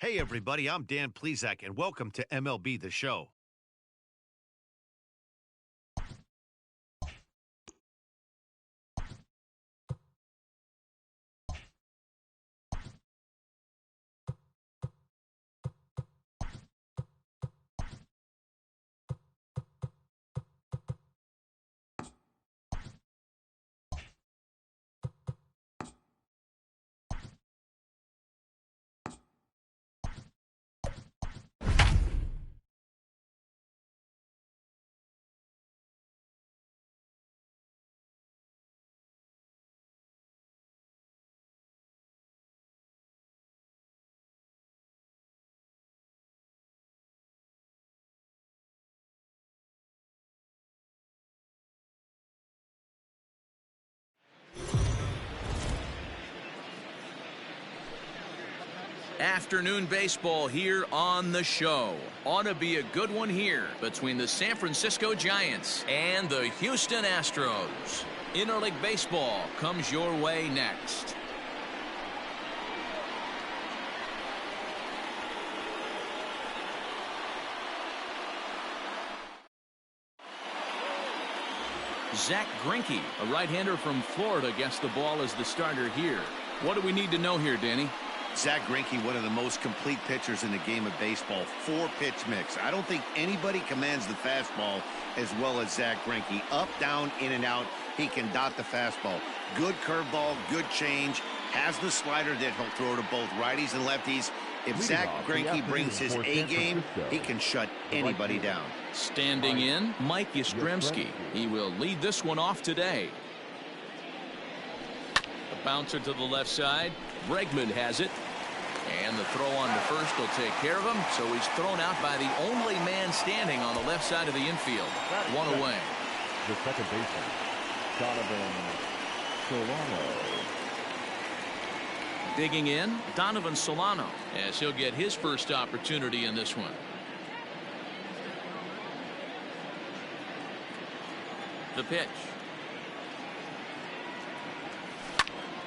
Hey, everybody, I'm Dan Plezak, and welcome to MLB The Show. Afternoon baseball here on the show. Ought to be a good one here between the San Francisco Giants and the Houston Astros. Interleague baseball comes your way next. Zach Greinke, a right-hander from Florida, gets the ball as the starter here. What do we need to know here, Danny? Zach Greinke, one of the most complete pitchers in the game of baseball. 4-pitch mix. I don't think anybody commands the fastball as well as Zach Greinke. Up, down, in, and out. He can dot the fastball. Good curveball, good change. Has the slider that he'll throw to both righties and lefties. If Zach Greinke brings his A game, he can shut anybody down. Standing in, Mike Yastrzemski. He will lead this one off today. The bouncer to the left side. Bregman has it. And the throw on to first will take care of him. So he's thrown out by the only man standing on the left side of the infield. One away. The second baseman, Donovan Solano. Digging in, Donovan Solano, as he'll get his first opportunity in this one. The pitch.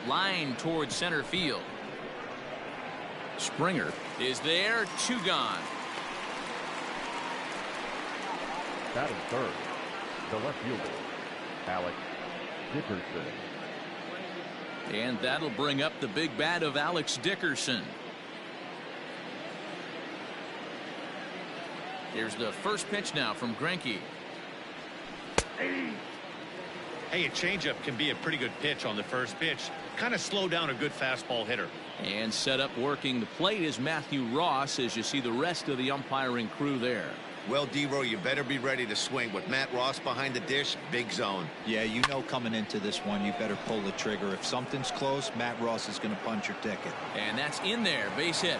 Line towards center field. Springer is there, 2 gone. Batting third, the left fielder, Alex Dickerson. And that'll bring up the big bat of Alex Dickerson. Here's the first pitch now from Greinke. Hey, a changeup can be a pretty good pitch on the first pitch. Kind of slow down a good fastball hitter. And set up working the plate is Matthew Ross as you see the rest of the umpiring crew there. Well, D-Row, you better be ready to swing. With Matt Ross behind the dish, big zone. Yeah, you know coming into this one, you better pull the trigger. If something's close, Matt Ross is going to punch your ticket. And that's in there, base hit.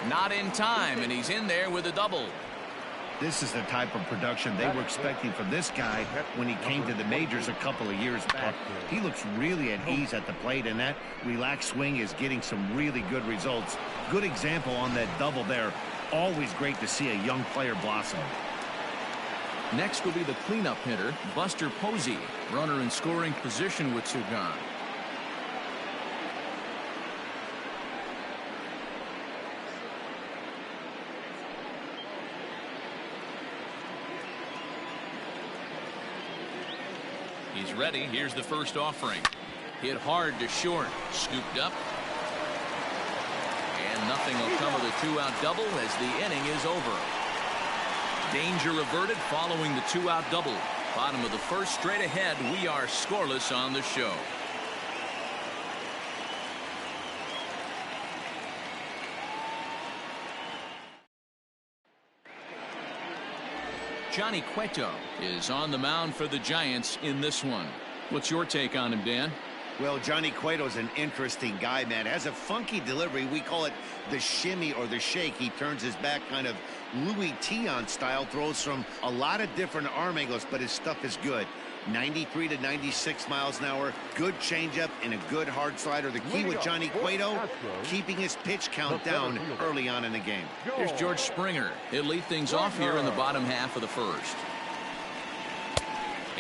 Not in time, and he's in there with a double. This is the type of production they were expecting from this guy when he came to the majors a couple of years back. He looks really at ease at the plate, and that relaxed swing is getting some really good results. Good example on that double there. Always great to see a young player blossom. Next will be the cleanup hitter, Buster Posey. Runner in scoring position with 2 gone. He's ready. Here's the first offering. Hit hard to short. Scooped up. And nothing will come of the 2-out double as the inning is over. Danger averted following the 2-out double. Bottom of the first, straight ahead. We are scoreless on the show. Johnny Cueto is on the mound for the Giants in this one. What's your take on him, Dan? Well, Johnny Cueto's an interesting guy, man. Has a funky delivery. We call it the shimmy or the shake. He turns his back kind of Louis Tion style, throws from a lot of different arm angles, but his stuff is good. 93 to 96 miles an hour, good changeup, and a good hard slider. The key with Johnny Cueto, keeping his pitch count down early on in the game. Here's George Springer. He'll lead things off here in the bottom half of the first.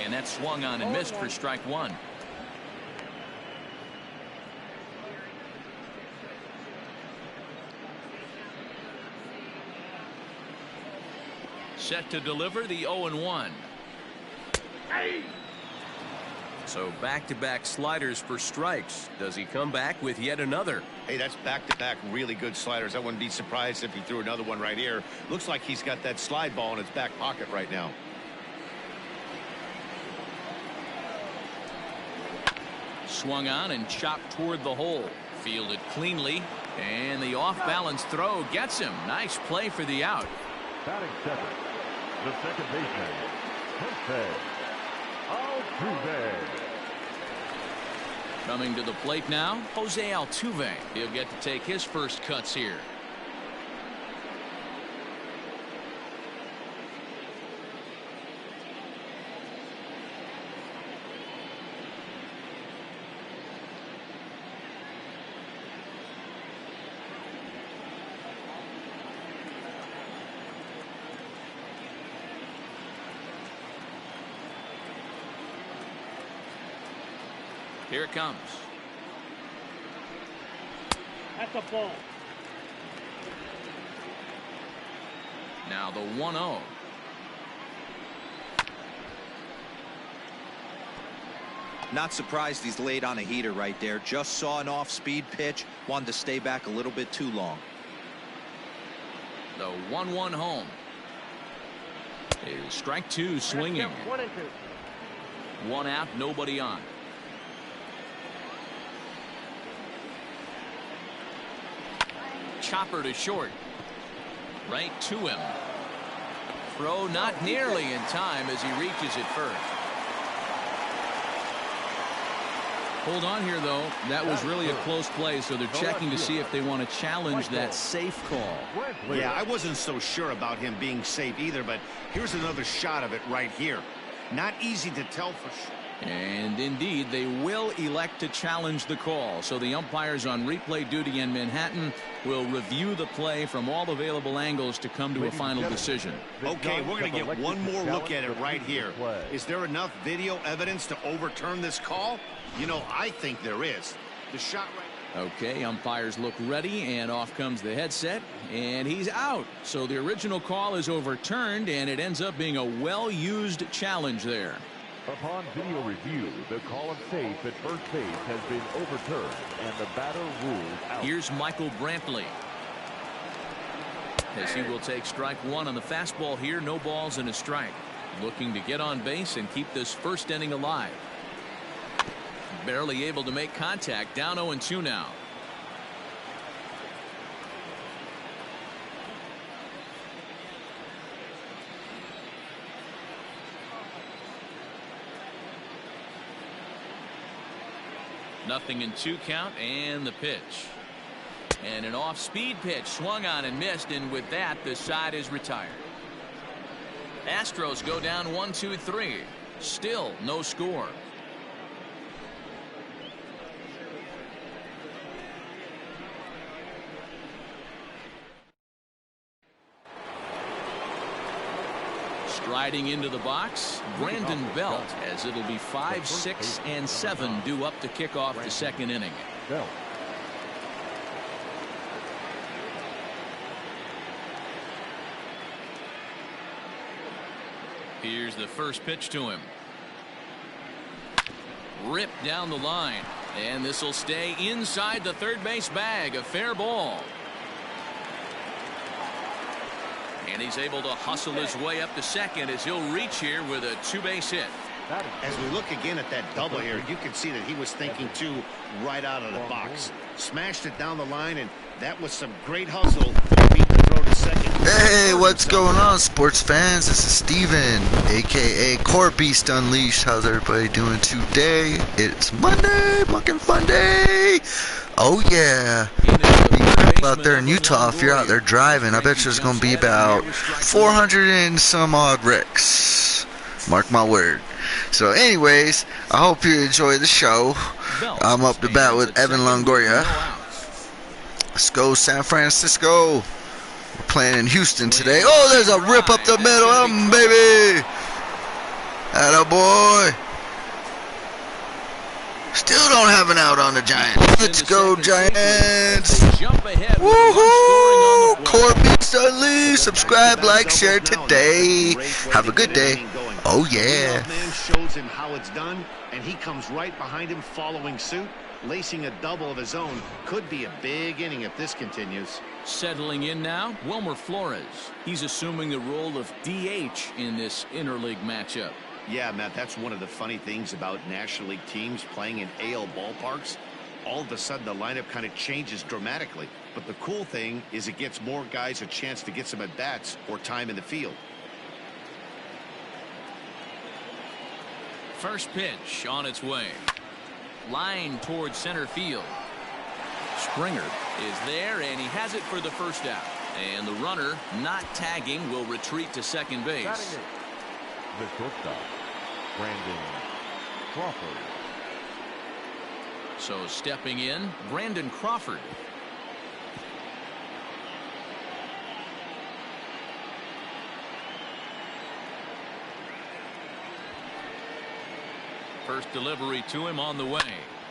And that swung on and missed for strike 1. Set to deliver the 0-1. So back-to-back sliders for strikes. Does he come back with yet another? Hey, that's back-to-back really good sliders. I wouldn't be surprised if he threw another one right here. Looks like he's got that slide ball in his back pocket right now. Swung on and chopped toward the hole. Fielded cleanly. And the off-balance throw gets him. Nice play for the out. Batting second, the second baseman, Jose Altuve. Coming to the plate now, Jose Altuve. He'll get to take his first cuts here. Here it comes. That's a ball. Now the 1-0. Not surprised he's laid on a heater right there. Just saw an off-speed pitch. Wanted to stay back a little bit too long. The 1-1 home. Is strike two swinging. 1 and 2. One out, nobody on. Chopper to short. Right to him. Throw not nearly in time as he reaches it first. Hold on here, though. That was really a close play, so they're checking to see if they want to challenge that safe call. Yeah, I wasn't so sure about him being safe either, but here's another shot of it right here. Not easy to tell for sure. And indeed, they will elect to challenge the call. So the umpires on replay duty in Manhattan will review the play from all available angles to come to a final decision. Okay, we're going to get one more look at it right here. Is there enough video evidence to overturn this call? You know, I think there is. The shot right. Okay, umpires look ready, and off comes the headset, and he's out. So the original call is overturned, and it ends up being a well-used challenge there. Upon video review, the call of safe at first base has been overturned, and the batter ruled out. Here's Michael Brantley. As he will take strike one on the fastball here, no balls and a strike. Looking to get on base and keep this first inning alive. Barely able to make contact, down 0-2 now. Nothing in 2 count, and the pitch. And an off-speed pitch swung on and missed, and with that, the side is retired. Astros go down 1-2-3. Still no score. Striding into the box, Brandon Belt, as it'll be 5, 6, and 7 due up to kick off the second inning. Belt. Here's the first pitch to him. Ripped down the line, and this will stay inside the third base bag. A fair ball. And he's able to hustle his way up to second as he'll reach here with a 2-base hit. As we look again at that double here, you can see that he was thinking too right out of the box. Smashed it down the line, and that was some great hustle to beat the throw to second. Hey, what's going on, sports fans? This is Steven, aka Core Beast Unleashed. How's everybody doing today? It's Monday, fucking fun day. Oh yeah. Out there in Utah, if you're out there driving, I bet you there's going to be about 400 and some odd wrecks. Mark my word. So anyways, I hope you enjoy the show. I'm up to bat with Evan Longoria. Let's go San Francisco. We're playing in Houston today. Oh, there's a rip up the middle, baby. Atta boy. Still don't have an out on the Giants. Let's go, Giants. Woohoo! Core Beast Beast Unleashed. Subscribe, like, share today. Have a good day. Oh, yeah. Man shows him how it's done, and he comes right behind him following suit. Lacing a double of his own could be a big inning if this continues. Settling in now, Wilmer Flores. He's assuming the role of DH in this interleague matchup. Yeah, Matt, that's one of the funny things about National League teams playing in AL ballparks. All of a sudden, the lineup kind of changes dramatically. But the cool thing is it gets more guys a chance to get some at-bats or time in the field. First pitch on its way. Line towards center field. Springer is there, and he has it for the first out. And the runner, not tagging, will retreat to second base. The shortstop, Brandon Crawford. So stepping in, Brandon Crawford. First delivery to him on the way.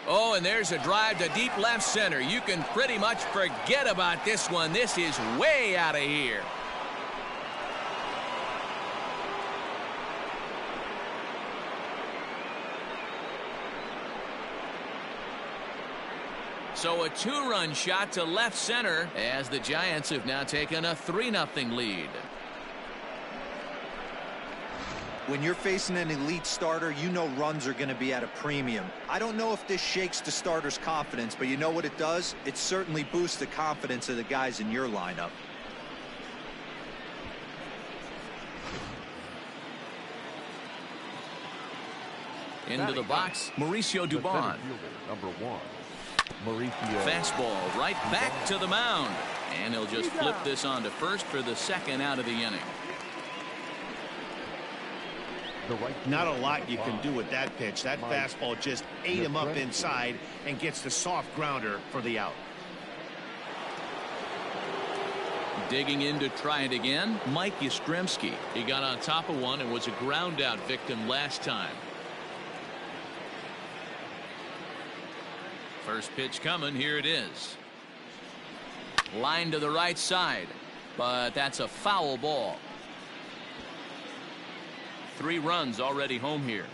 Oh, and there's a drive to deep left center. You can pretty much forget about this one. This is way out of here. So a 2-run shot to left center as the Giants have now taken a 3-0 lead. When you're facing an elite starter, you know runs are going to be at a premium. I don't know if this shakes the starter's confidence, but you know what it does? It certainly boosts the confidence of the guys in your lineup. Into the box, Mauricio Dubon. Number 1, Mauricio. Fastball right back to the mound. And he'll just flip this on to first for the second out of the inning. Not a lot you can do with that pitch. That fastball just ate him up inside and gets the soft grounder for the out. Digging in to try it again, Mike Yastrzemski. He got on top of one and was a ground out victim last time. First pitch coming. Here it is. Line to the right side, but that's a foul ball. 3 runs already home here.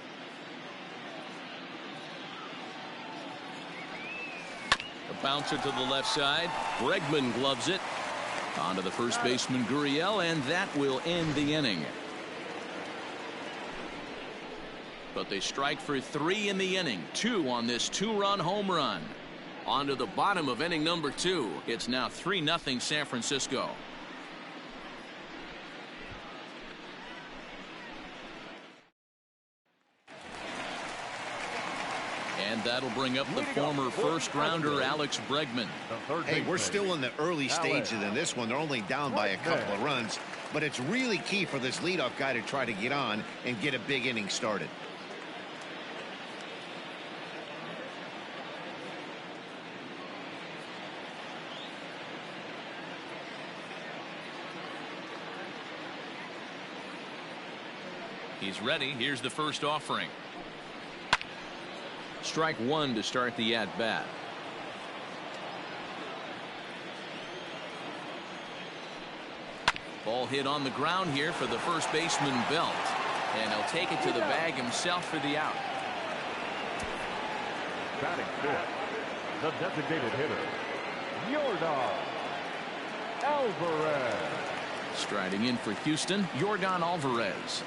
A bouncer to the left side. Bregman gloves it. On to the first baseman Gurriel, and that will end the inning. But they strike for 3 in the inning. 2 on this 2-run home run. On to the bottom of inning number 2. It's now 3-0 San Francisco. And that'll bring up the former first-rounder Alex Bregman. Hey, we're still in the early stages in this one. They're only down by a couple of runs, but it's really key for this leadoff guy to try to get on and get a big inning started. He's ready. Here's the first offering. Strike 1 to start the at-bat. Ball hit on the ground here for the first baseman Belt. And he'll take it to the bag himself for the out. Batting fifth, the designated hitter, Yordan Alvarez. Striding in for Houston, Yordan Alvarez.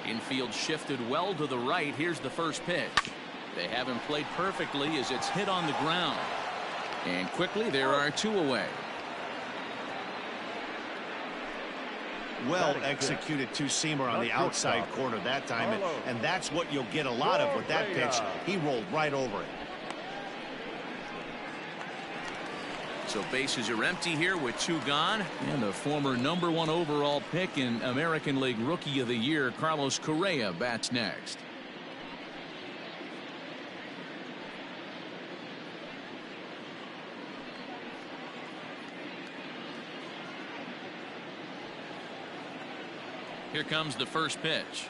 Infield shifted well to the right. Here's the first pitch. They haven't played perfectly as it's hit on the ground. And quickly there are 2 away. Well executed two-seamer on the outside corner that time, and that's what you'll get a lot of with that pitch. He rolled right over it. So bases are empty here with 2 gone. And the former #1 overall pick in American League Rookie of the Year, Carlos Correa, bats next. Here comes the first pitch.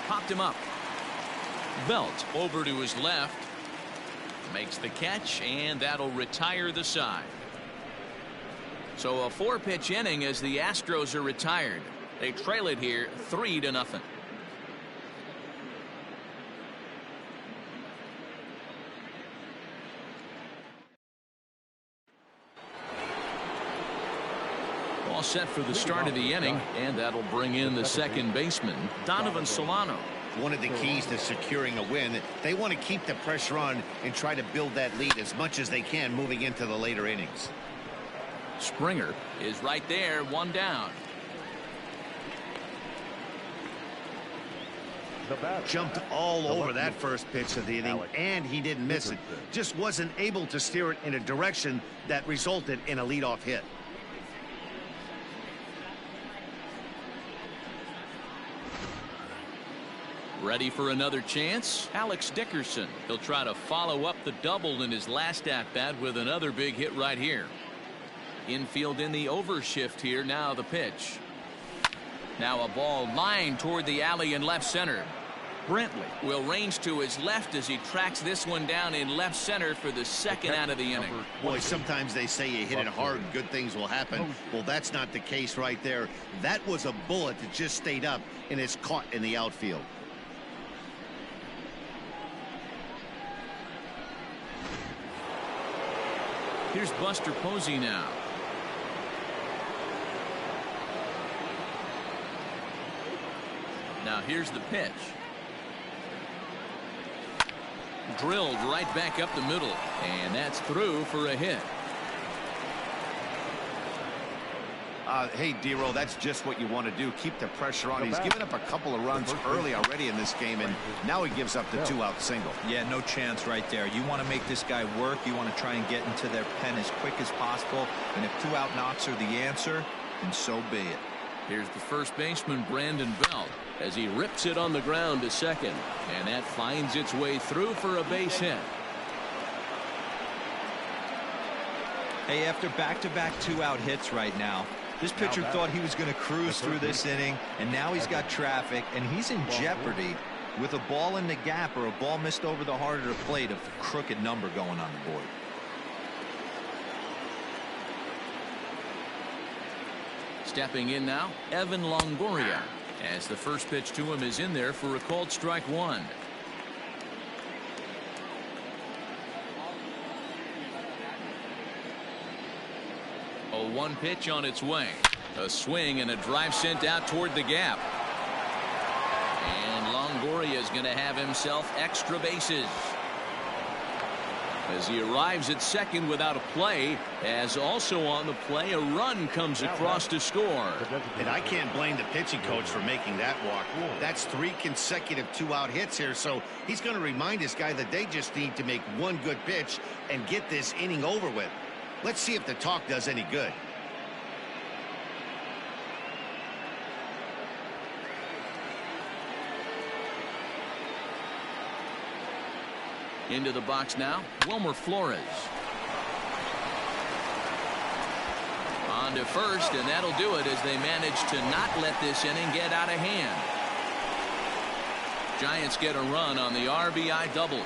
popped him up. Belt over to his left. Makes the catch, and that'll retire the side. So a 4-pitch inning as the Astros are retired. They trail it here 3-0. All set for the start of the inning, and that'll bring in the second baseman, Donovan Solano. One of the keys to securing a win, they want to keep the pressure on and try to build that lead as much as they can moving into the later innings. Springer is right there, 1 down. Jumped all over that first pitch of the inning, and he didn't miss it. Just wasn't able to steer it in a direction that resulted in a leadoff hit. Ready for another chance? Alex Dickerson. He'll try to follow up the double in his last at-bat with another big hit right here. Infield in the overshift here. Now the pitch. Now a ball lined toward the alley in left center. Brentley will range to his left as he tracks this one down in left center for the second out of the inning. Boy, sometimes they say you hit it hard, good things will happen. Well, that's not the case right there. That was a bullet that just stayed up and is caught in the outfield. Here's Buster Posey now. Now here's the pitch. Drilled right back up the middle, and that's through for a hit. Hey, D-Roll, that's just what you want to do. Keep the pressure on. He's given up a couple of runs early already in this game, and now he gives up the 2-out single. Yeah, no chance right there. You want to make this guy work. You want to try and get into their pen as quick as possible. And if 2-out knocks are the answer, then so be it. Here's the first baseman, Brandon Belt, as he rips it on the ground to second. And that finds its way through for a base hit. Hey, after back-to-back 2-out hits right now, this pitcher thought he was going to cruise through this inning, and now he's got traffic, and he's in jeopardy with a ball in the gap or a ball missed over the heart of the plate of a crooked number going on the board. Stepping in now, Evan Longoria, as the first pitch to him is in there for a called strike 1. A 1 pitch on its way. A swing and a drive sent out toward the gap. And Longoria is going to have himself extra bases. As he arrives at second without a play, as also on the play, a run comes across to score. And I can't blame the pitching coach for making that walk. That's 3 consecutive 2-out hits here, so he's going to remind this guy that they just need to make 1 good pitch and get this inning over with. Let's see if the talk does any good. Into the box now, Wilmer Flores. On to first, and that'll do it as they manage to not let this inning get out of hand. Giants get a run on the RBI double.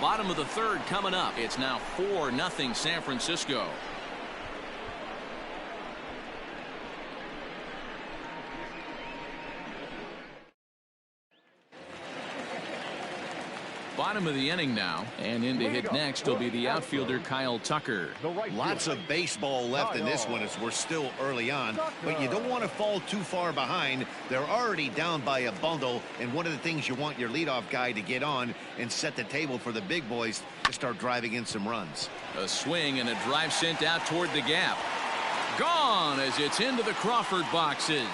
Bottom of the third coming up. It's now 4-0 San Francisco. Bottom of the inning now, and in to hit next will be the outfielder Kyle Tucker. Lots of baseball left in this one as we're still early on, but you don't want to fall too far behind. They're already down by a bundle, and one of the things you want your leadoff guy to get on and set the table for the big boys to start driving in some runs. A swing and a drive sent out toward the gap. Gone as it's into the Crawford boxes.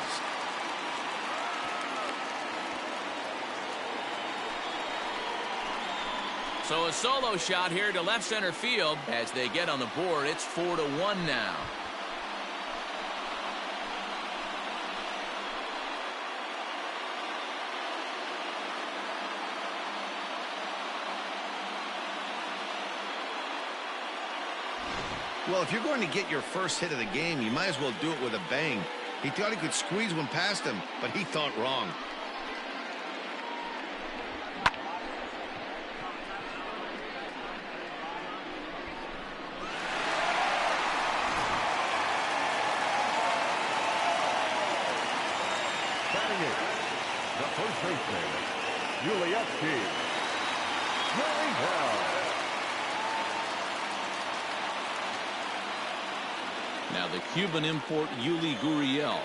So a solo shot here to left center field as they get on the board. It's 4-1 now. Well, if you're going to get your first hit of the game, you might as well do it with a bang. He thought he could squeeze one past him, but he thought wrong. first baseman, Hale. Now the Cuban import Yuli Gurriel.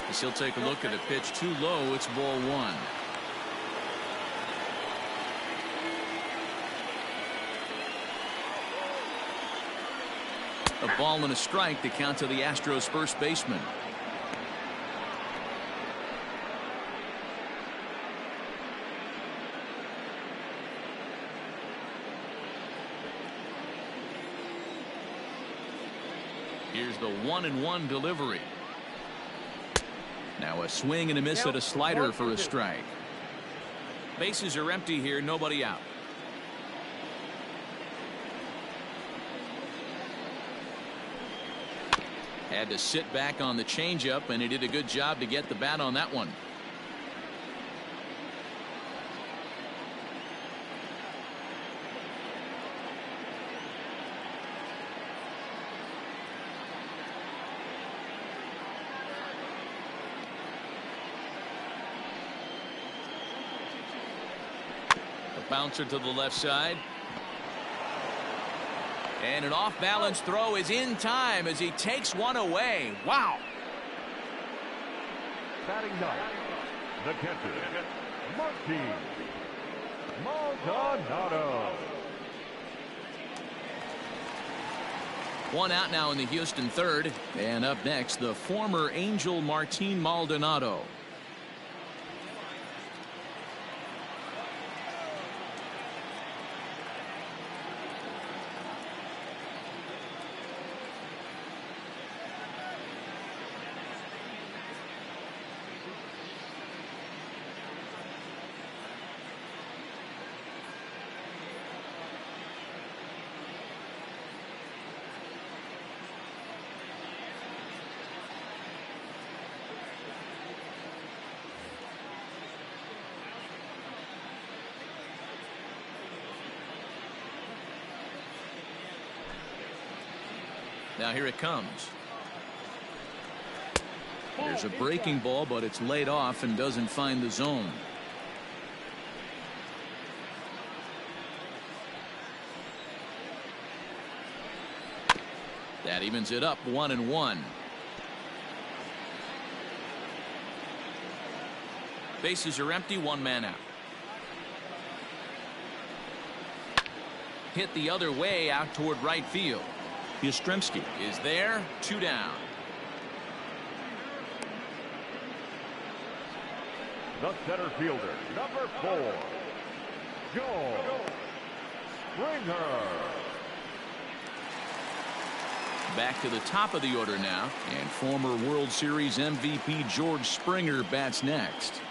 As he'll take a look at a pitch too low, it's ball one. A ball and a strike to count to the Astros first baseman. Here's the 1-1 delivery. Now a swing and a miss at a slider for a strike. Bases are empty here, nobody out. Had to sit back on the changeup, and he did a good job to get the bat on that one. Bouncer to the left side. And an off-balance throw is in time as he takes one away. Wow. Batting ninth, the catcher, Martin Maldonado. One out now in the Houston third. And up next, the former Angel Martin Maldonado. Now here it comes. There's a breaking ball, but it's laid off and doesn't find the zone. That evens it up 1-1. Bases are empty, one man out. Hit the other way out toward right field. Yastrzemski is there, 2 down. The center fielder, number 4, Joe Springer. Back to the top of the order now, and former World Series MVP George Springer bats next.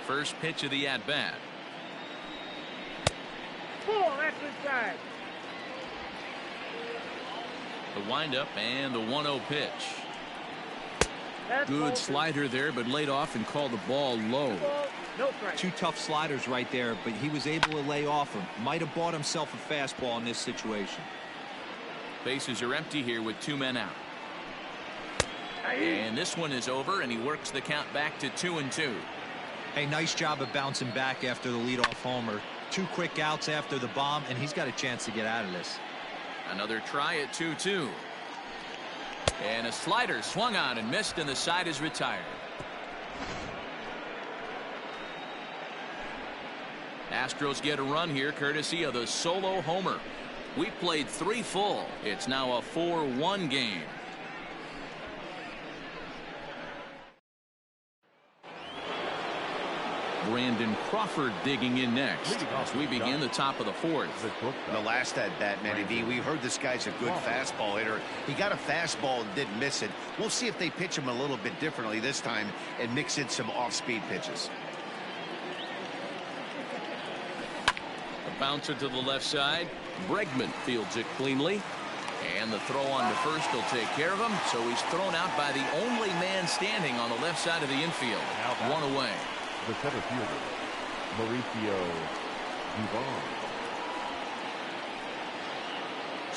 First pitch of the at-bat. Ball, that's inside. The windup and the 1-0 pitch. That's Good slider there, but laid off and called the ball low. No strike. 2 tough sliders right there, but he was able to lay off him. Might have bought himself a fastball in this situation. Bases are empty here with 2 men out. And this one is over, and he works the count back to 2-2. Hey, nice job of bouncing back after the leadoff homer. 2 quick outs after the bomb, and he's got a chance to get out of this. Another try at 2-2. And a slider swung on and missed, and the side is retired. Astros get a run here courtesy of the solo homer. We played 3 full. It's now a 4-1 game. Brandon Crawford digging in next as we begin the top of the 4th. The last at bat, Matty V, we heard this guy's a good fastball hitter. He got a fastball and didn't miss it. We'll see if they pitch him a little bit differently this time and mix in some off-speed pitches. A bouncer to the left side. Bregman fields it cleanly. And the throw on to first will take care of him. So he's thrown out by the only man standing on the left side of the infield. 1 away. The center fielder, Mauricio Dubon.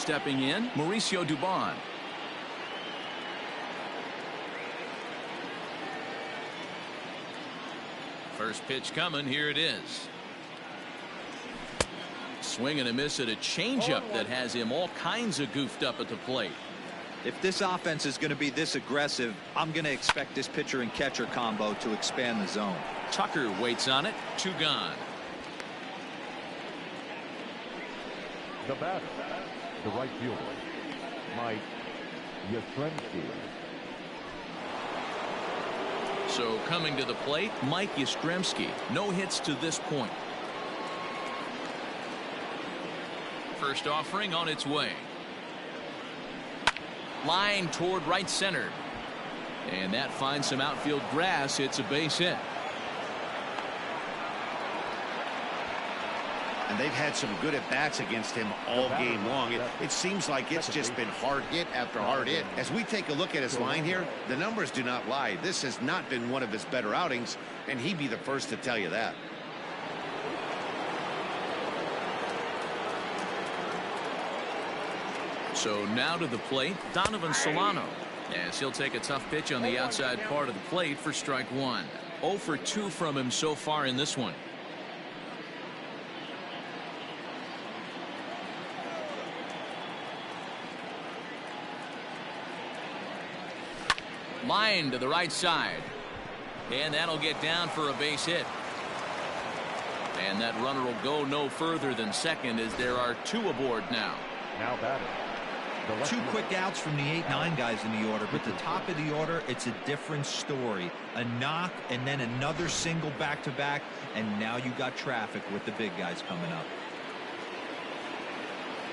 stepping in, Mauricio Dubon. First pitch coming, here it is. Swing and a miss at a changeup that has him all kinds of goofed up at the plate. If this offense is going to be this aggressive, I'm going to expect this pitcher and catcher combo to expand the zone. Tucker waits on it. 2 gone. The batter, the right fielder, Mike Yastrzemski. So coming to the plate, Mike Yastrzemski. No hits to this point. First offering on its way. Line toward right center. And that finds some outfield grass. It's a base hit. And they've had some good at-bats against him all game long. It seems like it's just been hard hit after hard hit. As we take a look at his line here, the numbers do not lie. This has not been one of his better outings, and he'd be the first to tell you that. So now to the plate, Donovan Solano, as he'll take a tough pitch on the outside part of the plate for strike 1. 0 for 2 from him so far in this one. Line to the right side. And that'll get down for a base hit. And that runner will go no further than second as there are 2 aboard now. Now batter. 2 quick outs from the 8-9 guys in the order, but the top of the order, it's a different story. A knock and then another single back-to-back, and now you got traffic with the big guys coming up.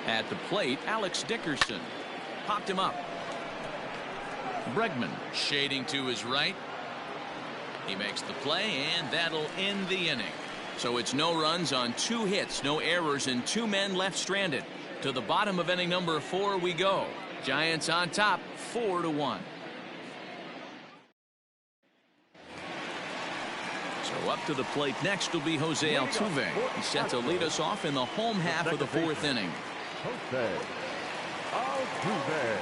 At the plate, Alex Dickerson popped him up. Bregman shading to his right. He makes the play, and that'll end the inning. So it's no runs on 2 hits, no errors, and 2 men left stranded. To the bottom of inning number 4 we go. Giants on top, 4-1. So up to the plate next will be Jose Altuve. He's set to lead us off in the home half of the 4th inning. Jose Altuve.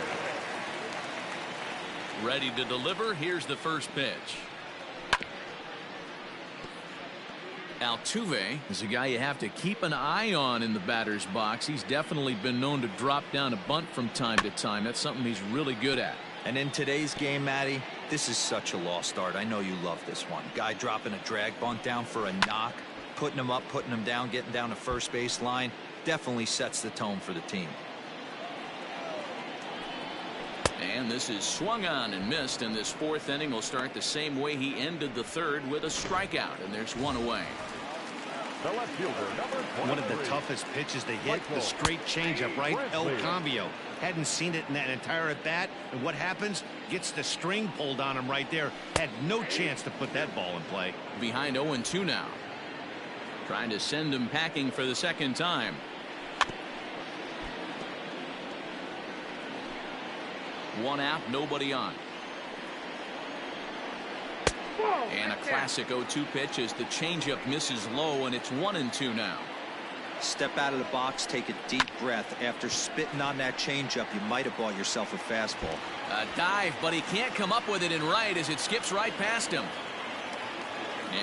Ready to deliver. Here's the first pitch. Altuve is a guy you have to keep an eye on in the batter's box. He's definitely been known to drop down a bunt from time to time. That's something he's really good at. And in today's game, Matty, this is such a lost art. I know you love this one. Guy dropping a drag bunt down for a knock, putting him up, putting him down, getting down to first base line. Definitely sets the tone for the team. And this is swung on and missed, and this 4th inning will start the same way he ended the 3rd with a strikeout, and there's 1 away. The left fielder, number 23. One of the toughest pitches to hit, the straight changeup, right? El Cambio. Hadn't seen it in that entire at-bat, and what happens? Gets the string pulled on him right there. Had no chance to put that ball in play. Behind 0-2 now. Trying to send him packing for the 2nd time. One out, nobody on. And a classic 0-2 pitch as the changeup misses low, and it's 1-2 now. Step out of the box, take a deep breath. After spitting on that changeup, you might have bought yourself a fastball. A dive, but he can't come up with it in right as it skips right past him.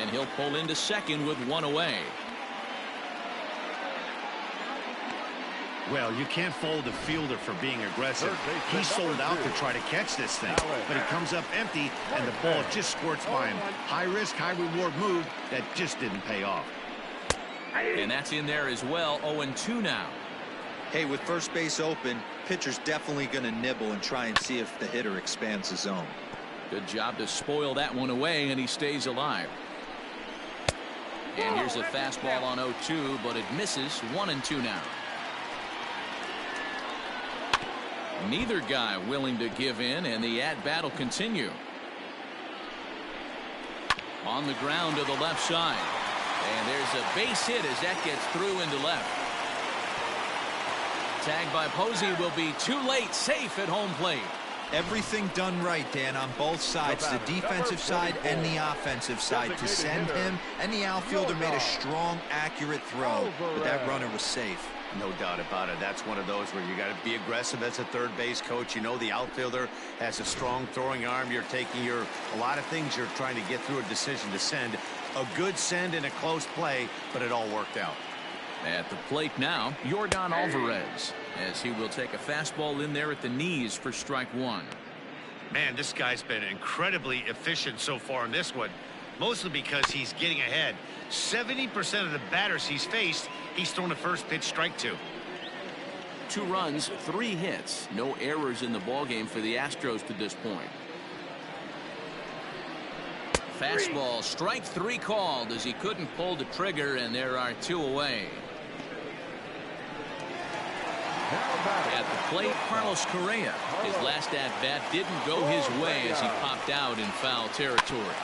And he'll pull into second with 1 away. Well, you can't fault the fielder for being aggressive. He sold out to try to catch this thing, but he comes up empty, and the ball just squirts by him. High risk, high reward move that just didn't pay off. And that's in there as well. 0-2 now. Hey, with first base open, pitcher's definitely going to nibble and try and see if the hitter expands the zone. Good job to spoil that one away, and he stays alive. And here's a fastball on 0-2, but it misses. 1-2 now. Neither guy willing to give in, and the at-bat will continue. On the ground to the left side. And there's a base hit as that gets through into left. Tagged by Posey will be too late. Safe at home plate. Everything done right, Dan, on both sides, the defensive side and the offensive side. To send him, and the outfielder made a strong, accurate throw, but that runner was safe. No doubt about it. That's one of those where you got to be aggressive as a third base coach. You know the outfielder has a strong throwing arm. You're taking a lot of things you're trying to get through a decision to send. A good send in a close play, but it all worked out. At the plate now, Yordan Alvarez, as he will take a fastball in there at the knees for strike one. Man, this guy's been incredibly efficient so far in this one, mostly because he's getting ahead. 70% of the batters he's faced, he's thrown a first pitch strike to. 2 runs, 3 hits, no errors in the ballgame for the Astros to this point. Fastball, strike 3 called as he couldn't pull the trigger, and there are 2 away. At the plate, Carlos Correa. His last at-bat didn't go his way as he popped out in foul territory.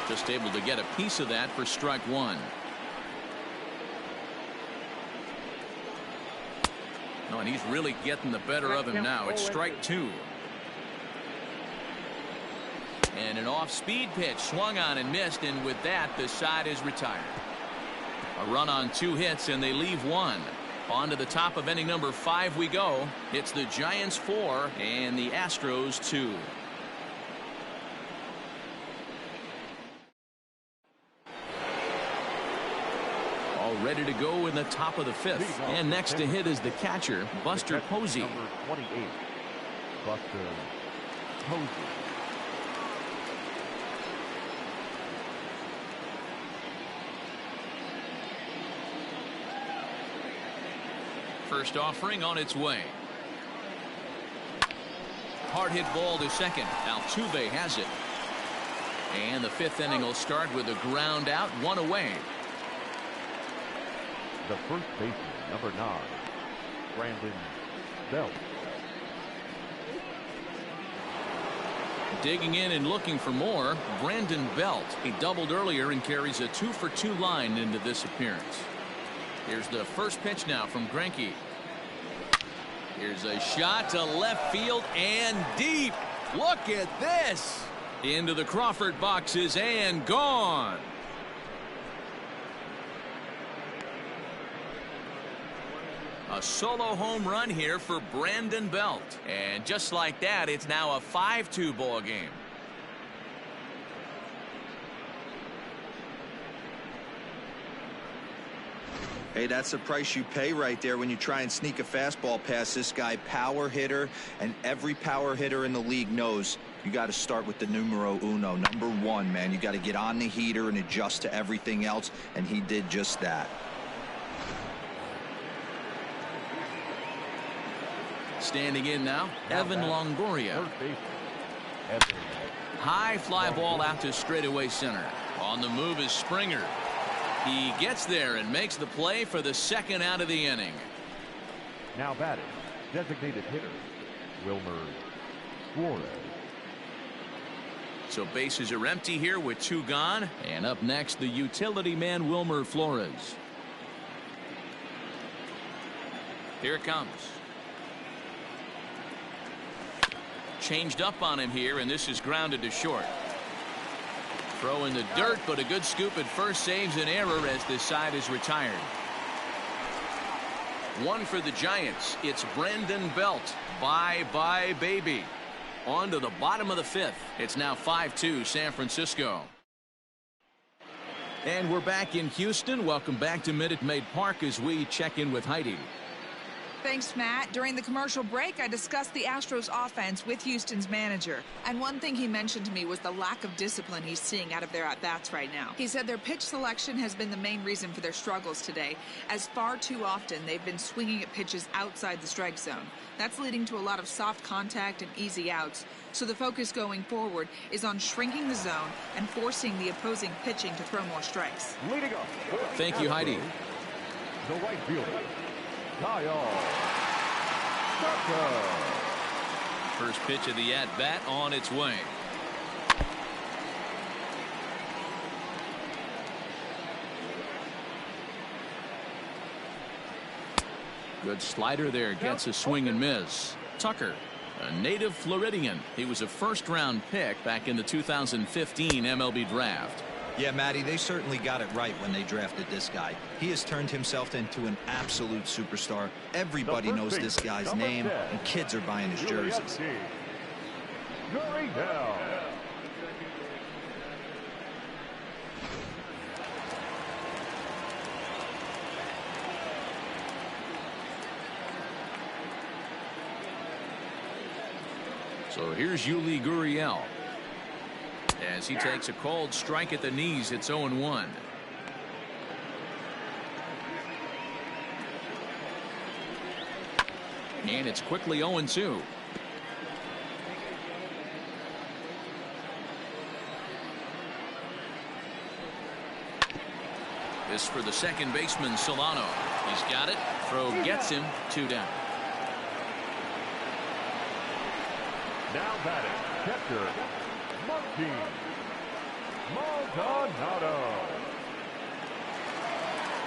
Just able to get a piece of that for strike 1. No, and he's really getting the better of him now. It's strike 2. And an off-speed pitch swung on and missed, and with that, the side is retired. A run on 2 hits, and they leave 1. On to the top of inning number 5 we go. It's the Giants 4 and the Astros 2. All ready to go in the top of the 5th. And next to hit is the catcher, Buster Posey. Number 28, Buster Posey. First offering on its way. Hard hit ball to second. Altuve has it. And the 5th inning will start with a ground out, 1 away. The first baseman, number 9, Brandon Belt. Digging in and looking for more, Brandon Belt. He doubled earlier and carries a 2-for-2 line into this appearance. Here's the first pitch now from Greinke. Here's a shot to left field and deep. Look at this. Into the Crawford boxes and gone. A solo home run here for Brandon Belt. And just like that, it's now a 5-2 ball game. Hey, that's the price you pay right there when you try and sneak a fastball past this guy. Power hitter, and every power hitter in the league knows you got to start with the numero uno, number 1, man. You got to get on the heater and adjust to everything else, and he did just that. Standing in now, Evan Longoria. High fly ball out to straightaway center. On the move is Springer. He gets there and makes the play for the 2nd out of the inning. Now batting, designated hitter, Wilmer Flores. So bases are empty here with 2 gone. And up next, the utility man, Wilmer Flores. Here it comes. Changed up on him here, and this is grounded to short. Throw in the dirt, but a good scoop at first saves an error as this side is retired. 1 for the Giants. It's Brandon Belt. Bye-bye, baby. On to the bottom of the 5th. It's now 5-2 San Francisco. And we're back in Houston. Welcome back to Minute Maid Park as we check in with Heidi. Thanks, Matt. During the commercial break, I discussed the Astros offense with Houston's manager. And one thing he mentioned to me was the lack of discipline he's seeing out of their at-bats right now. He said their pitch selection has been the main reason for their struggles today, as far too often they've been swinging at pitches outside the strike zone. That's leading to a lot of soft contact and easy outs. So the focus going forward is on shrinking the zone and forcing the opposing pitching to throw more strikes. Thank you, Heidi. The right fielder, Kyle Tucker. First pitch of the at-bat on its way. Good slider there, gets a swing and miss. Tucker, a native Floridian. He was a first-round pick back in the 2015 MLB draft. Yeah, Matty, they certainly got it right when they drafted this guy. He has turned himself into an absolute superstar. Everybody knows this guy's name, and kids are buying his jerseys. Hale. So here's Yuli Gurriel. As he takes a cold strike at the knees, it's 0-1. And it's quickly 0-2. This for the second baseman, Solano. He's got it. Throw gets him. 2 down. Now batting, catcher, Maldonado.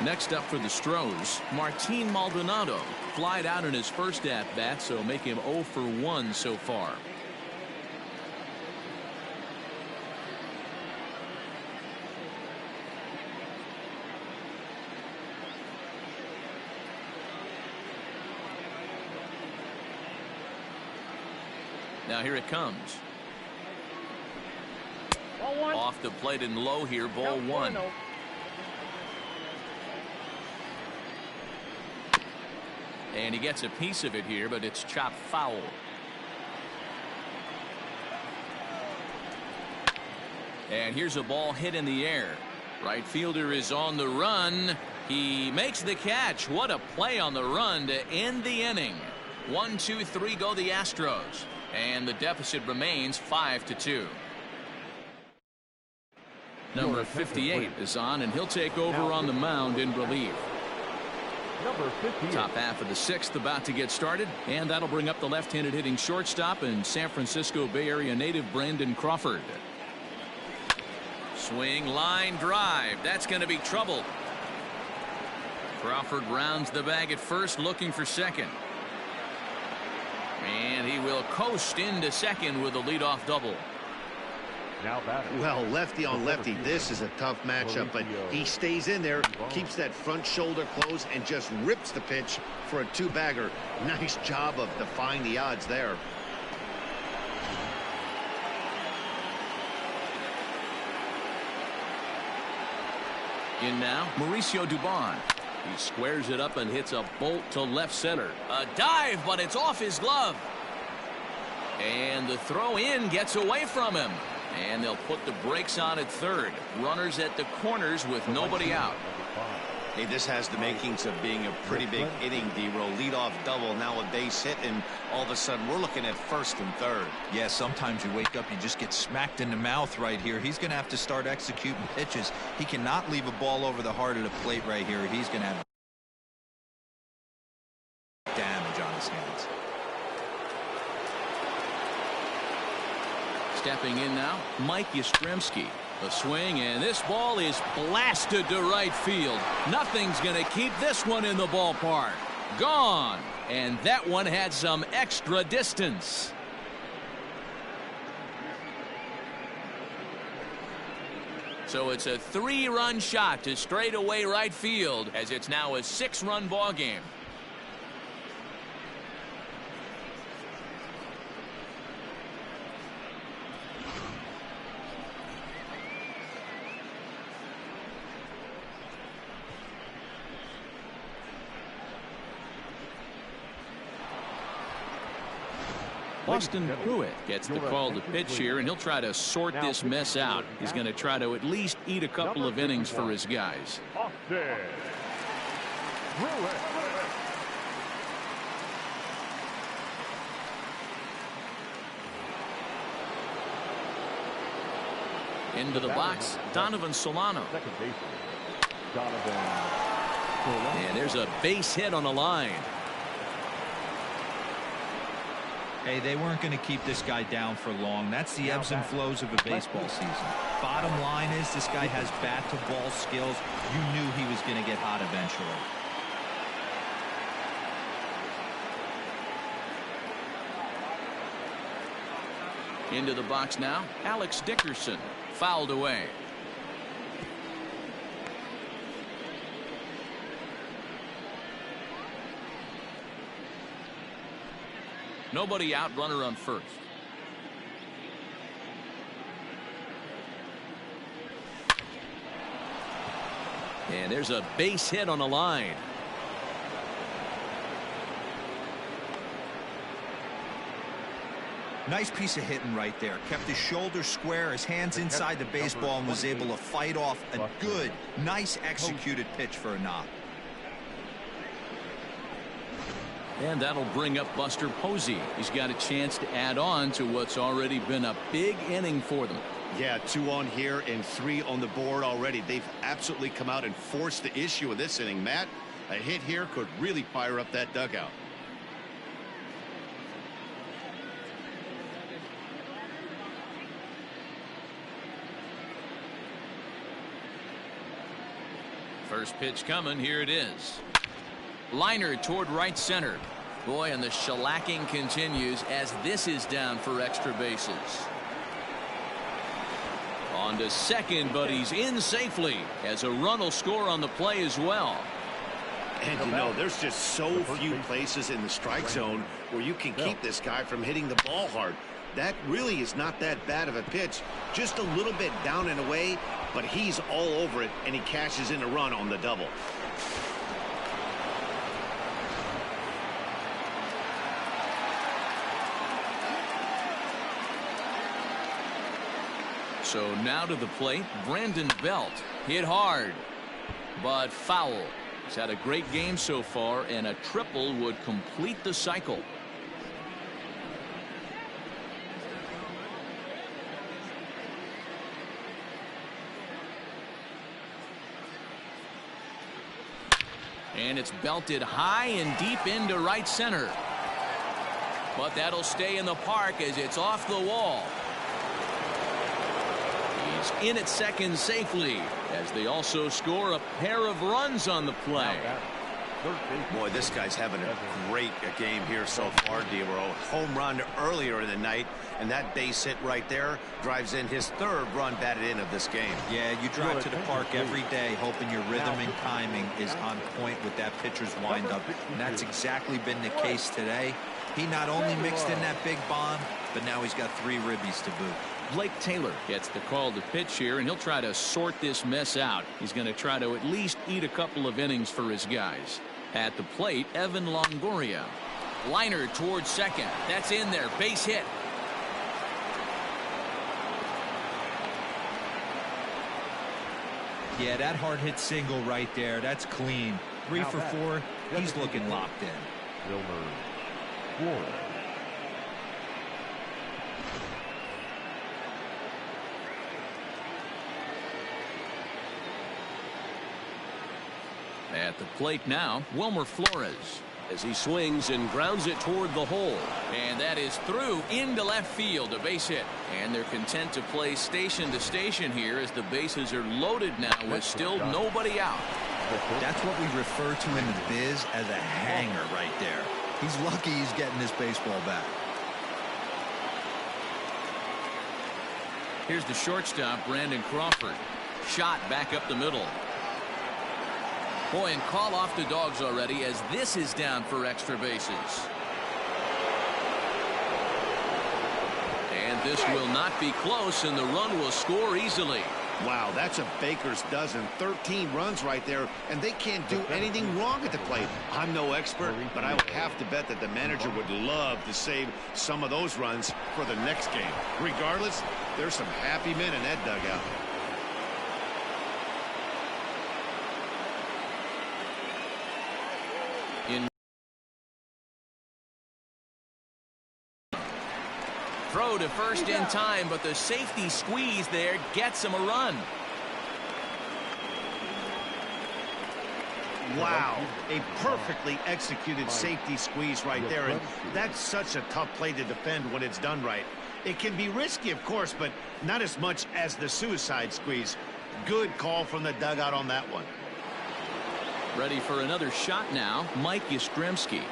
Next up for the Stros, Martin Maldonado. Flied out in his first at-bat, so make him 0 for 1 so far. Now here it comes. Off the plate and low here, ball 1. And he gets a piece of it here, but it's chopped foul. And here's a ball hit in the air. Right fielder is on the run. He makes the catch. What a play on the run to end the inning. 1, 2, 3 go the Astros. And the deficit remains 5-2. Number 58 is on, and he'll take over on the mound in relief. Number 58. Top half of the 6th about to get started, and that'll bring up the left-handed hitting shortstop and San Francisco Bay Area native Brandon Crawford. Swing, line drive. That's going to be trouble. Crawford rounds the bag at first, looking for second. And he will coast into second with a leadoff double. Now batting. Well, lefty on lefty, this is a tough matchup, but he stays in there, keeps that front shoulder closed, and just rips the pitch for a 2-bagger. Nice job of defying the odds there. In now, Mauricio Dubon. He squares it up and hits a bolt to left center. A dive, but it's off his glove. And the throw in gets away from him. And they'll put the brakes on at third. Runners at the corners with nobody out. Hey, this has the makings of being a pretty big inning, D-roll. Leadoff double, now a base hit, and all of a sudden we're looking at first and third. Yeah, sometimes you wake up, you just get smacked in the mouth right here. He's going to have to start executing pitches. He cannot leave a ball over the heart of the plate right here. He's going to have damage on his hands. Stepping in now, Mike Yastrzemski. A swing, and this ball is blasted to right field. Nothing's going to keep this one in the ballpark. Gone. And that one had some extra distance. So it's a 3-run shot to straightaway right field, as it's now a 6-run ball game. Austin Pruitt gets the call to pitch here, and he'll try to sort this mess out. He's going to try to at least eat a couple of innings for his guys. Austin Pruitt. Into the box, Donovan Solano. Second baseman, Donovan Solano. And there's a base hit on the line. Hey, they weren't going to keep this guy down for long. That's the ebbs and flows of a baseball season. Bottom line is this guy has bat-to-ball skills. You knew he was going to get hot eventually. Into the box now, Alex Dickerson. Fouled away. Nobody out, runner on first. And there's a base hit on the line. Nice piece of hitting right there. Kept his shoulders square, his hands inside the baseball, and was able to fight off a good, nice executed pitch for a knock. And that'll bring up Buster Posey. He's got a chance to add on to what's already been a big inning for them. Yeah, 2 on here and 3 on the board already. They've absolutely come out and forced the issue of this inning, Matt. A hit here could really fire up that dugout. First pitch coming. Here it is. Liner toward right center. Boy, and the shellacking continues as this is down for extra bases. On to second, but he's in safely as a run will score on the play as well. And you know, there's just so few places in the strike zone where you can keep this guy from hitting the ball hard. That really is not that bad of a pitch. Just a little bit down and away, but he's all over it, and he cashes in a run on the double. So now to the plate, Brandon Belt. Hit hard, but foul. He's had a great game so far, and a triple would complete the cycle. And it's belted high and deep into right center. But that'll stay in the park as it's off the wall. He's in at second safely as they also score a pair of runs on the play. Boy, this guy's having a great game here so far, Dero. Home run earlier in the night, and that base hit right there drives in his 3rd run batted in of this game. Yeah, you drive to the park every day hoping your rhythm and timing is on point with that pitcher's windup, and that's exactly been the case today. He not only mixed in that big bomb, but now he's got 3 ribbies to boot. Blake Taylor gets the call to pitch here, and he'll try to sort this mess out. He's going to try to at least eat a couple of innings for his guys. At the plate, Evan Longoria. Liner towards second. That's in there. Base hit. Yeah, that hard hit single right there. That's clean. 3 for 4. He's looking locked in. Wilmer. At the plate now, Wilmer Flores as he swings and grounds it toward the hole. And that is through into left field, a base hit. And they're content to play station to station here as the bases are loaded now with still nobody out. That's what we refer to in the biz as a hanger right there. He's lucky he's getting this baseball back. Here's the shortstop, Brandon Crawford. Shot back up the middle. Boy, and call off the Dogs already as this is down for extra bases. And this will not be close, and the run will score easily. Wow, that's a baker's dozen. 13 runs right there, and they can't do anything wrong at the plate. I'm no expert, but I would have to bet that the manager would love to save some of those runs for the next game. Regardless, there's some happy men in that dugout. Throw to first in time, but the safety squeeze there gets him a run. Wow, a perfectly executed safety squeeze right there, and that's such a tough play to defend when it's done right. It can be risky, of course, but not as much as the suicide squeeze. Good call from the dugout on that one. Ready for another shot now, Mike Yastrzemski.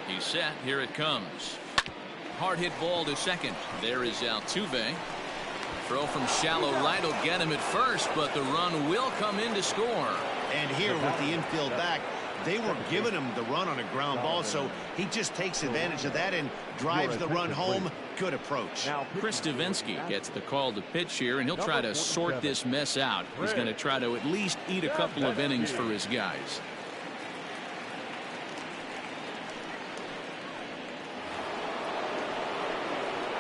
He's set. Here it comes. Hard hit ball to second. There is Altuve. Throw from shallow right will get him at first, but the run will come in to score. And here with the infield back, they were giving him the run on a ground ball, so he just takes advantage of that and drives the run home. Good approach. Chris Davinsky gets the call to pitch here, and he'll try to sort this mess out. He's going to try to at least eat a couple of innings for his guys.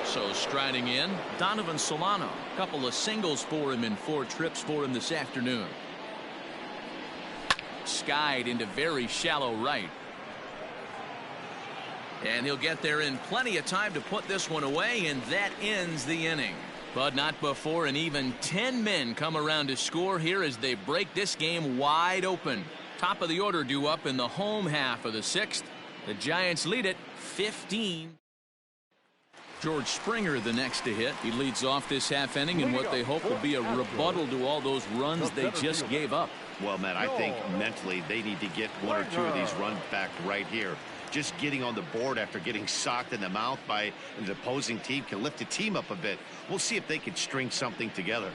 So striding in, Donovan Solano. A couple of singles for him in 4 trips for him this afternoon. Skied into very shallow right. And he'll get there in plenty of time to put this one away, and that ends the inning. But not before an even 10 men come around to score here as they break this game wide open. Top of the order due up in the home half of the 6th. The Giants lead it 15. George Springer the next to hit. He leads off this half inning in what they hope will be a rebuttal to all those runs they just gave up. Well, Matt, I think mentally they need to get 1 or 2 of these runs back right here. Just getting on the board after getting socked in the mouth by the opposing team can lift the team up a bit. We'll see if they can string something together.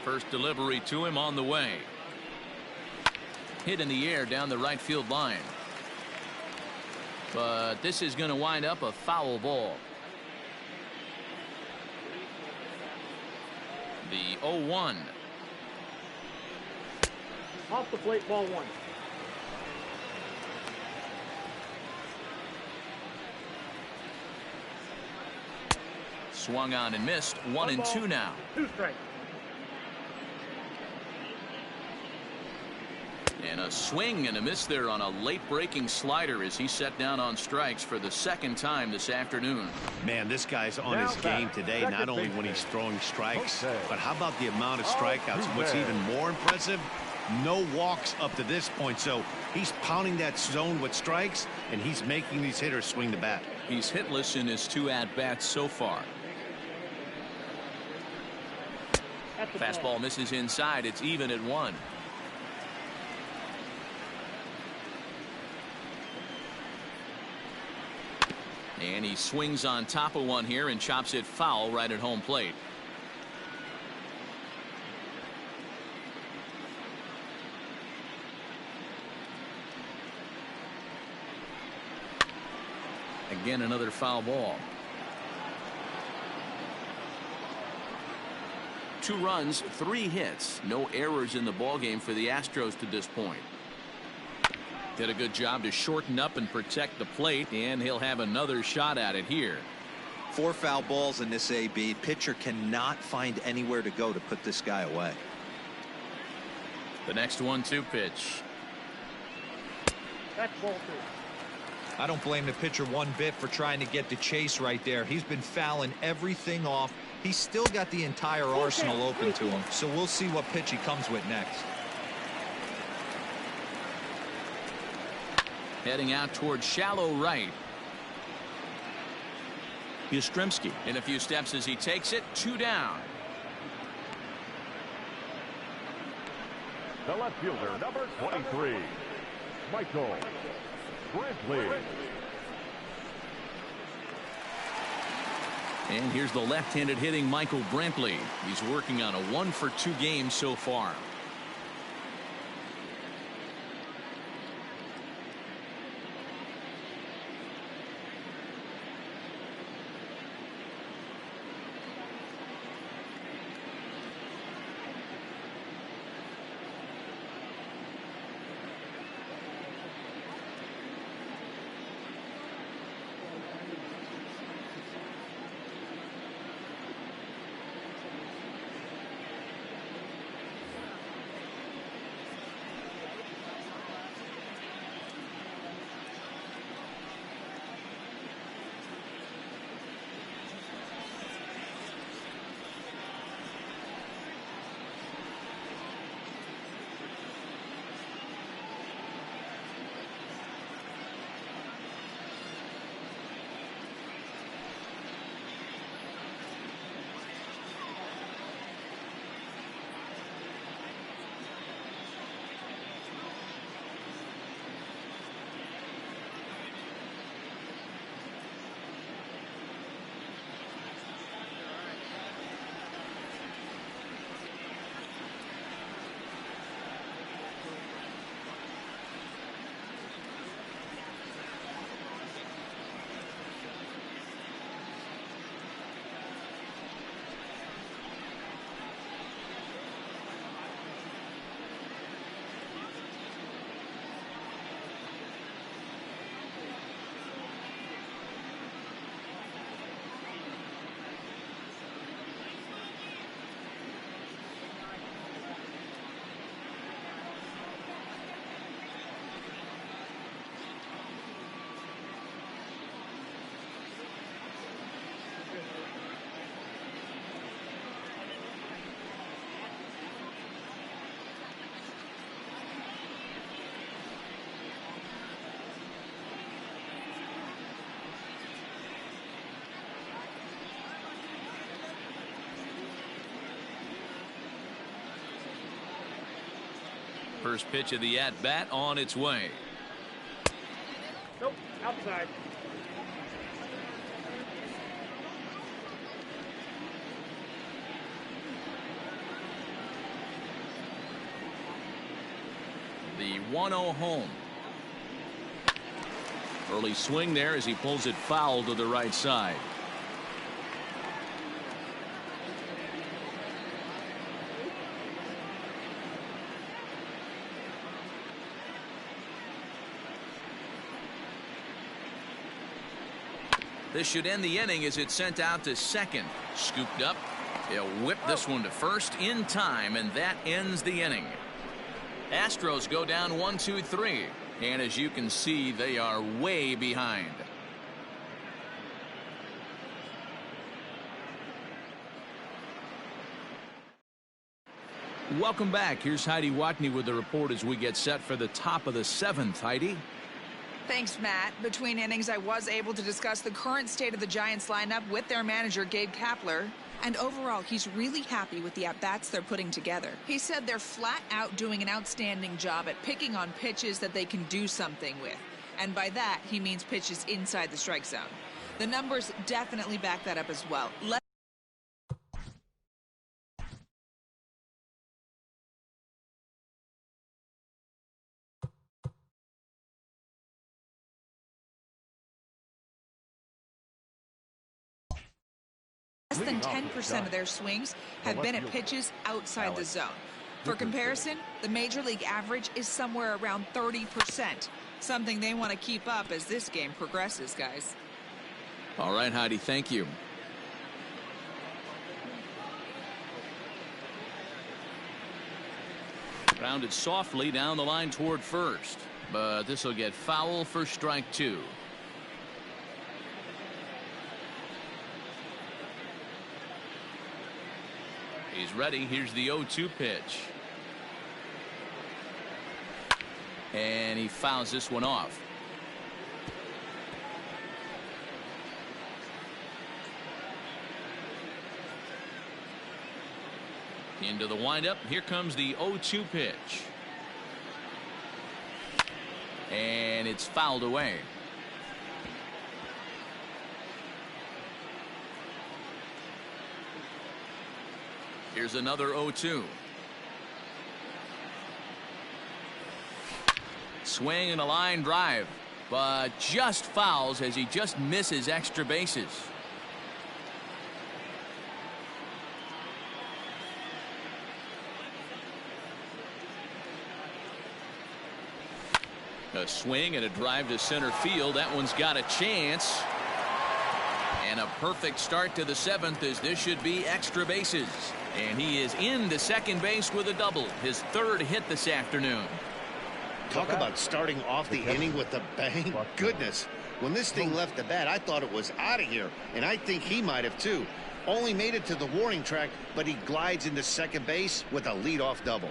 First delivery to him on the way. Hit in the air down the right field line. But this is going to wind up a foul ball. The 0-1. Off the plate, ball 1. Swung on and missed. 1-2 now. 2 strikes. And a swing and a miss there on a late breaking slider as he set down on strikes for the 2nd time this afternoon. Man, this guy's on his game today, not only when he's throwing strikes, but how about the amount of strikeouts? What's even more impressive, no walks up to this point. So he's pounding that zone with strikes, and he's making these hitters swing the bat. He's hitless in his 2 at-bats so far. Fastball misses inside. It's even at 1. And he swings on top of one here and chops it foul right at home plate. Again, another foul ball. 2 runs, 3 hits, no errors in the ballgame for the Astros to this point. Did a good job to shorten up and protect the plate, and he'll have another shot at it here. 4 foul balls in this AB. Pitcher cannot find anywhere to go to put this guy away. The next 1-2 pitch. That's ball 2. I don't blame the pitcher one bit for trying to get the chase right there. He's been fouling everything off. He's still got the entire arsenal open to him, so we'll see what pitch he comes with next. Heading out towards shallow right. Yastrzemski in a few steps as he takes it. 2 down. The left fielder, number 23, Michael Brantley. And here's the left-handed hitting Michael Brantley. He's working on a 1-for-2 game so far. First pitch of the at-bat on its way. Nope, outside. The 1-0 home. Early swing there as he pulls it foul to the right side. This should end the inning as it's sent out to second. Scooped up. He'll whip this one to first in time, and that ends the inning. Astros go down 1-2-3. And as you can see, they are way behind. Welcome back. Here's Heidi Watney with the report as we get set for the top of the 7th. Heidi? Thanks, Matt. Between innings, I was able to discuss the current state of the Giants lineup with their manager, Gabe Kapler. And overall, he's really happy with the at-bats they're putting together. He said they're flat out doing an outstanding job at picking on pitches that they can do something with. And by that, he means pitches inside the strike zone. The numbers definitely back that up as well. Less than 10% of their swings have been at pitches outside the zone. For comparison, the Major League average is somewhere around 30%. Something they want to keep up as this game progresses, guys. All right, Heidi, thank you. Grounded softly down the line toward first. But this will get foul for strike 2. He's ready. Here's the 0-2 pitch. And he fouls this one off. Into the windup. Here comes the 0-2 pitch. And it's fouled away. Here's another 0-2. Swing and a line drive, but just fouls as he just misses extra bases. A swing and a drive to center field. That one's got a chance. And a perfect start to the 7th as this should be extra bases. And he is into second base with a double. His 3rd hit this afternoon. Talk about starting off the inning with a bang. Goodness. When this thing left the bat, I thought it was out of here. And I think he might have too. Only made it to the warning track, but he glides into second base with a leadoff double.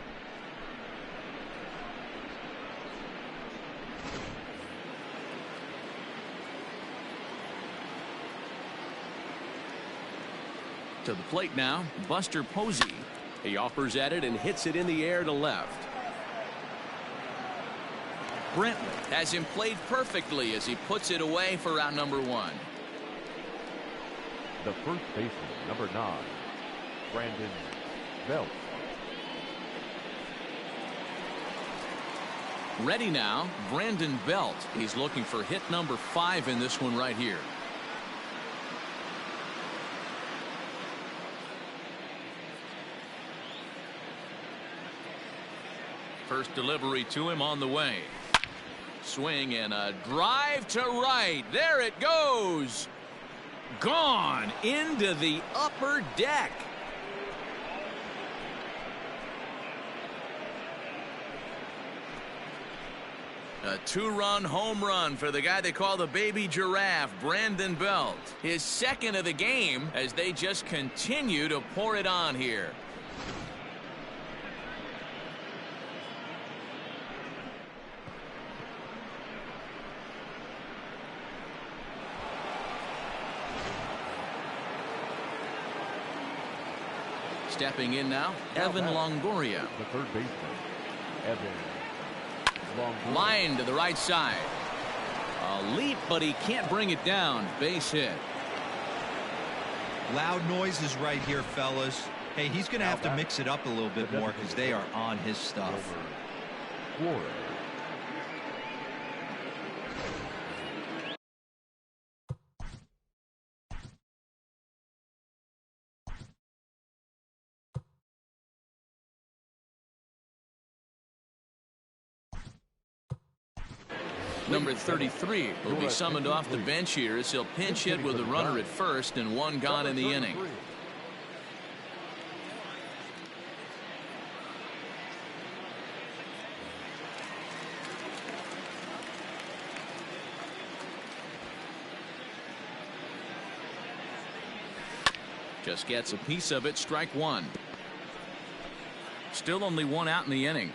To the plate now, Buster Posey. He offers at it and hits it in the air to left. Brentwood has him played perfectly as he puts it away for out number 1. The first baseman, number 9, Brandon Belt. Ready now, Brandon Belt. He's looking for hit number 5 in this one right here. First delivery to him on the way. Swing and a drive to right. There it goes. Gone into the upper deck. A 2-run home run for the guy they call the baby giraffe, Brandon Belt. His 2nd of the game as they just continue to pour it on here. Stepping in now, Evan Longoria. The third baseman, Line to the right side. A leap, but he can't bring it down. Base hit. Loud noises right here, fellas. Hey, he's going to have to mix it up a little bit more because they are on his stuff. Number 33 will be summoned off the bench here as he'll pinch hit with a runner at first and one gone in the inning. Just gets a piece of it. Strike one. Still only one out in the inning.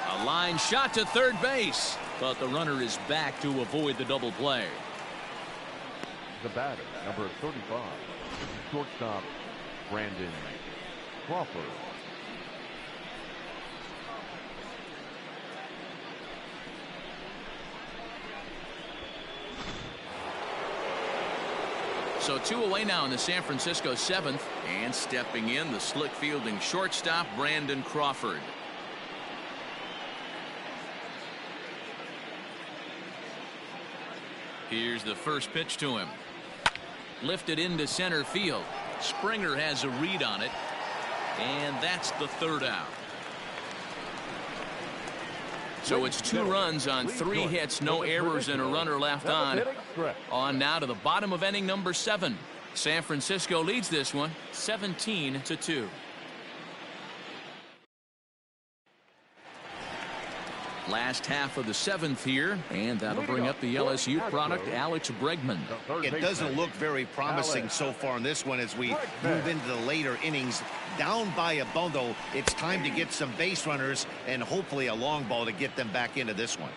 A line shot to third base, but the runner is back to avoid the double play. The batter, number 35, shortstop Brandon Crawford. So 2 away now in the San Francisco 7th, and stepping in the slick fielding shortstop Brandon Crawford. Here's the first pitch to him. Lifted into center field. Springer has a read on it, and that's the third out. So it's 2 runs on 3 hits, no errors, and a runner left on. On now to the bottom of inning number 7. San Francisco leads this one 17-2. Last half of the 7th here, and that'll bring up the LSU product, Alex Bregman. It doesn't look very promising so far in this one as we move into the later innings. Down by a bundle, it's time to get some base runners and hopefully a long ball to get them back into this one.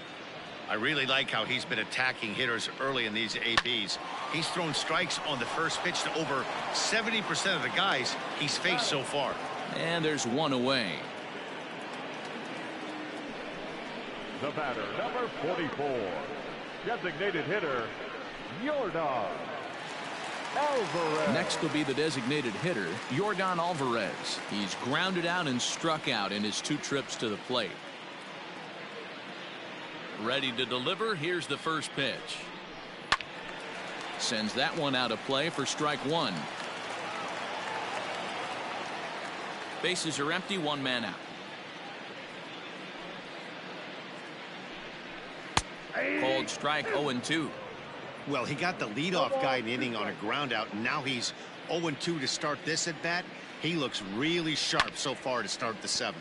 I really like how he's been attacking hitters early in these ABs. He's thrown strikes on the first pitch to over 70% of the guys he's faced so far. And there's 1 away. The batter, number 44, designated hitter, Yordan Alvarez. Next will be the designated hitter, Yordan Alvarez. He's grounded out and struck out in his 2 trips to the plate. Ready to deliver. Here's the first pitch. Sends that one out of play for strike 1. Bases are empty, 1 man out. Called strike 0-2. Well, he got the leadoff guy in the inning on a ground out, and now he's 0-2 to start this at bat. He looks really sharp so far to start the 7th.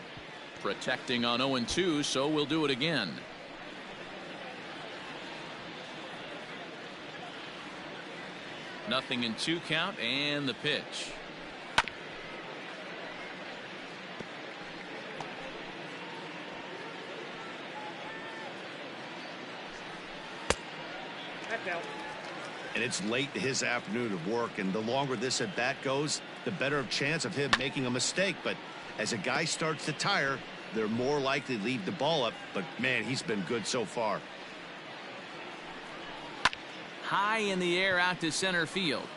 Protecting on 0-2, so we'll do it again. Nothing in 2 count, and the pitch. And it's late in his afternoon of work, and the longer this at bat goes, the better chance of him making a mistake. But as a guy starts to tire, they're more likely to leave the ball up. But man, he's been good so far. High in the air out to center field.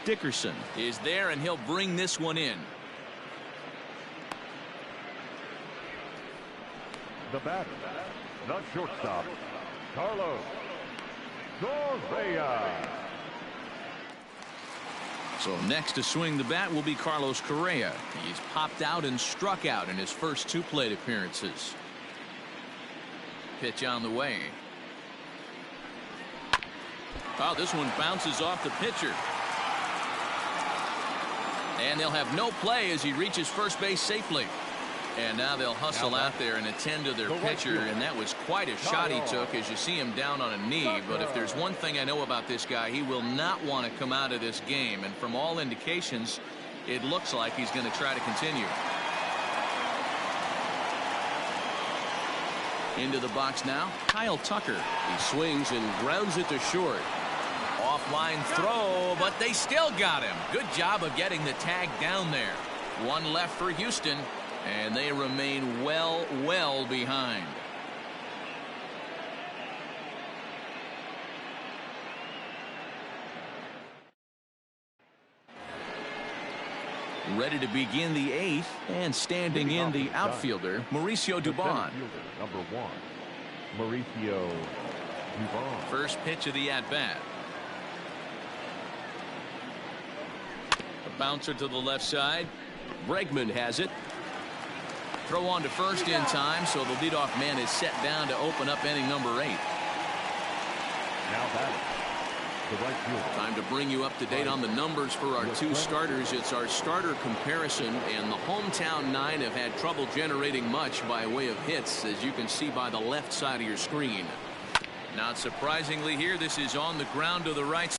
Dickerson is there, and he'll bring this one in. The batter, the shortstop, Carlos Correa. So next to swing the bat will be Carlos Correa. He's popped out and struck out in his first 2 plate appearances. Pitch on the way. Oh, this one bounces off the pitcher. And they'll have no play as he reaches first base safely. And now they'll hustle out there and attend to their pitcher, and that was quite a shot he took as you see him down on a knee. But if there's one thing I know about this guy, he will not want to come out of this game. And from all indications, it looks like he's going to try to continue. Into the box now, Kyle Tucker. He swings and grounds it to short. Offline throw, but they still got him. Good job of getting the tag down there. One left for Houston, and they remain well behind. Ready to begin the 8th, and standing in the outfielder, Mauricio Dubon. Number 1, Mauricio Dubon. First pitch of the at-bat. A bouncer to the left side. Bregman has it. Throw on to first in time, so the leadoff man is set down to open up inning number 8. Now batting, the right fielder. Time to bring you up to date on the numbers for our two starters. It's our starter comparison, and the hometown 9 have had trouble generating much by way of hits, as you can see by the left side of your screen. Not surprisingly here, this is on the ground to the right side.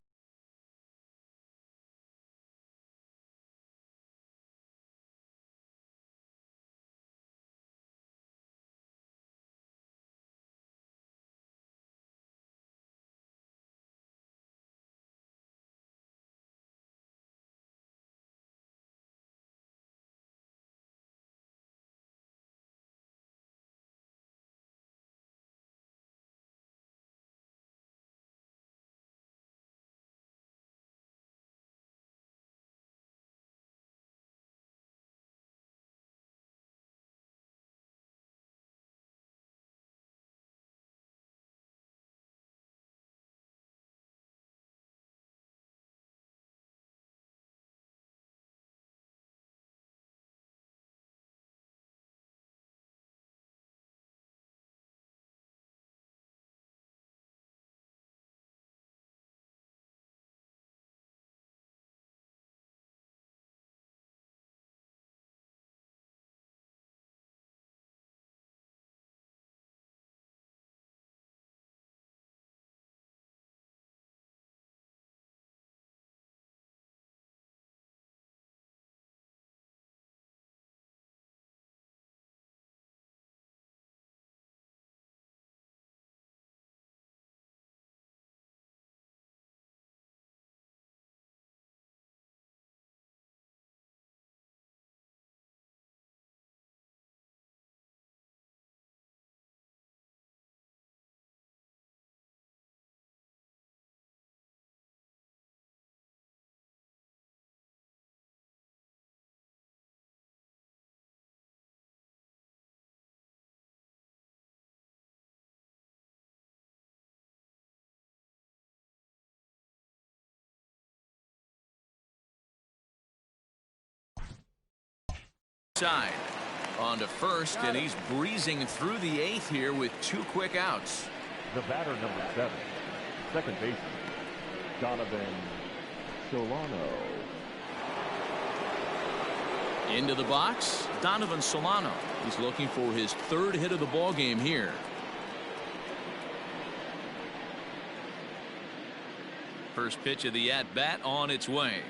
Side on to first, and he's breezing through the 8th here with 2 quick outs. The batter, number 7, second baseman, Donovan Solano. Into the box, Donovan Solano. He's looking for his 3rd hit of the ball game here. First pitch of the at-bat on its way.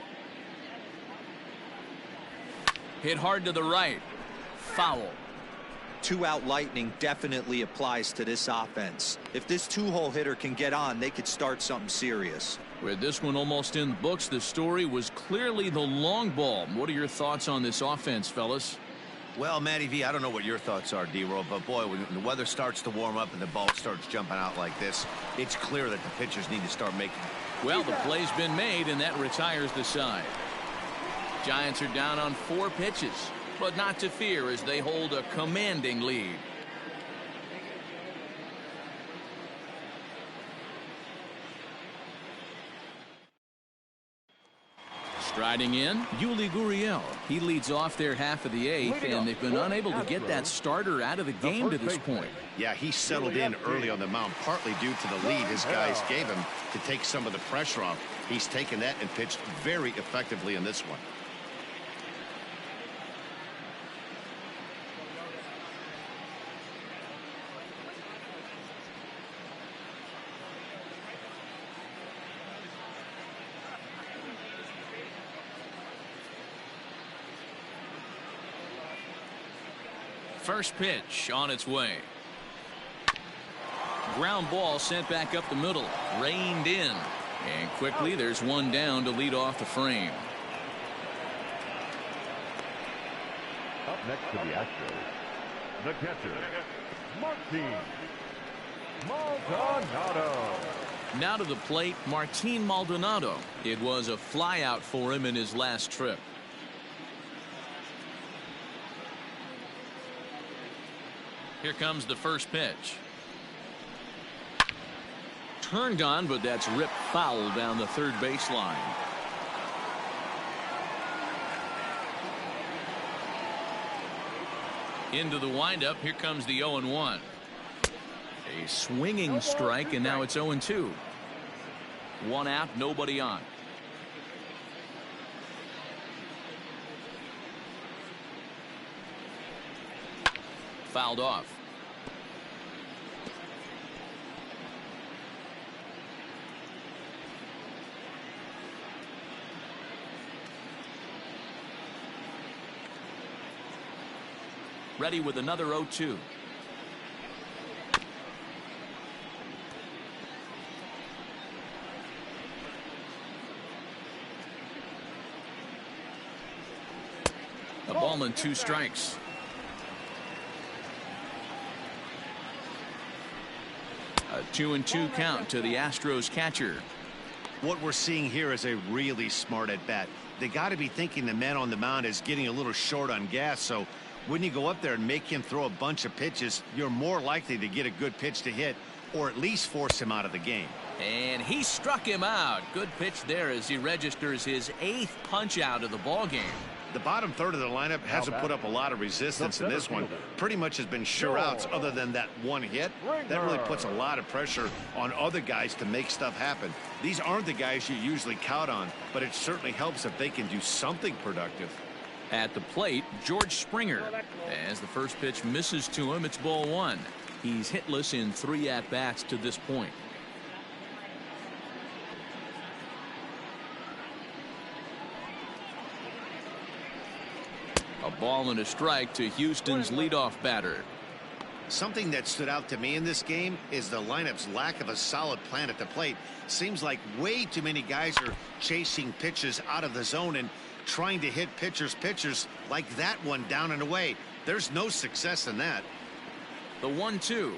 Hit hard to the right. Foul. 2-out lightning definitely applies to this offense. If this 2-hole hitter can get on, they could start something serious. With this one almost in the books, the story was clearly the long ball. What are your thoughts on this offense, fellas? Well, Matty V, I don't know what your thoughts are, D-Roll, but boy, when the weather starts to warm up and the ball starts jumping out like this, it's clear that the pitchers need to start making. Well, the play's been made, and that retires the side. Giants are down on 4 pitches, but not to fear as they hold a commanding lead. Striding in, Yuli Gurriel. He leads off their half of the 8th, and they've been unable to get that starter out of the game to this point. Yeah, he settled in early on the mound, partly due to the lead his guys gave him to take some of the pressure off. He's taken that and pitched very effectively in this one. First pitch on its way. Ground ball sent back up the middle. Reined in. And quickly, there's one down to lead off the frame. Up next to the Astros, the catcher, Martin Maldonado. Now to the plate, Martin Maldonado. It was a flyout for him in his last trip. Here comes the first pitch. Turned on, but that's ripped foul down the third baseline. Into the windup. Here comes the 0-1. A swinging strike, and now it's 0-2. One out, nobody on. Fouled off. Ready with another 0-2. A ball and 2 strikes. A 2-2 count to the Astros catcher. What we're seeing here is a really smart at bat. They got to be thinking the man on the mound is getting a little short on gas, so when you go up there and make him throw a bunch of pitches, you're more likely to get a good pitch to hit or at least force him out of the game. And he struck him out. Good pitch there as he registers his 8th punch out of the ball game. The bottom third of the lineup hasn't put up a lot of resistance in this one. Pretty much has been sure outs other than that one hit. That really puts a lot of pressure on other guys to make stuff happen. These aren't the guys you usually count on, but it certainly helps if they can do something productive. At the plate, George Springer. As the first pitch misses to him, it's ball 1. He's hitless in 3 at-bats to this point. A ball and a strike to Houston's leadoff batter. Something that stood out to me in this game is the lineup's lack of a solid plan at the plate. Seems like way too many guys are chasing pitches out of the zone and trying to hit pitchers like that one down and away. There's no success in that. The 1-2.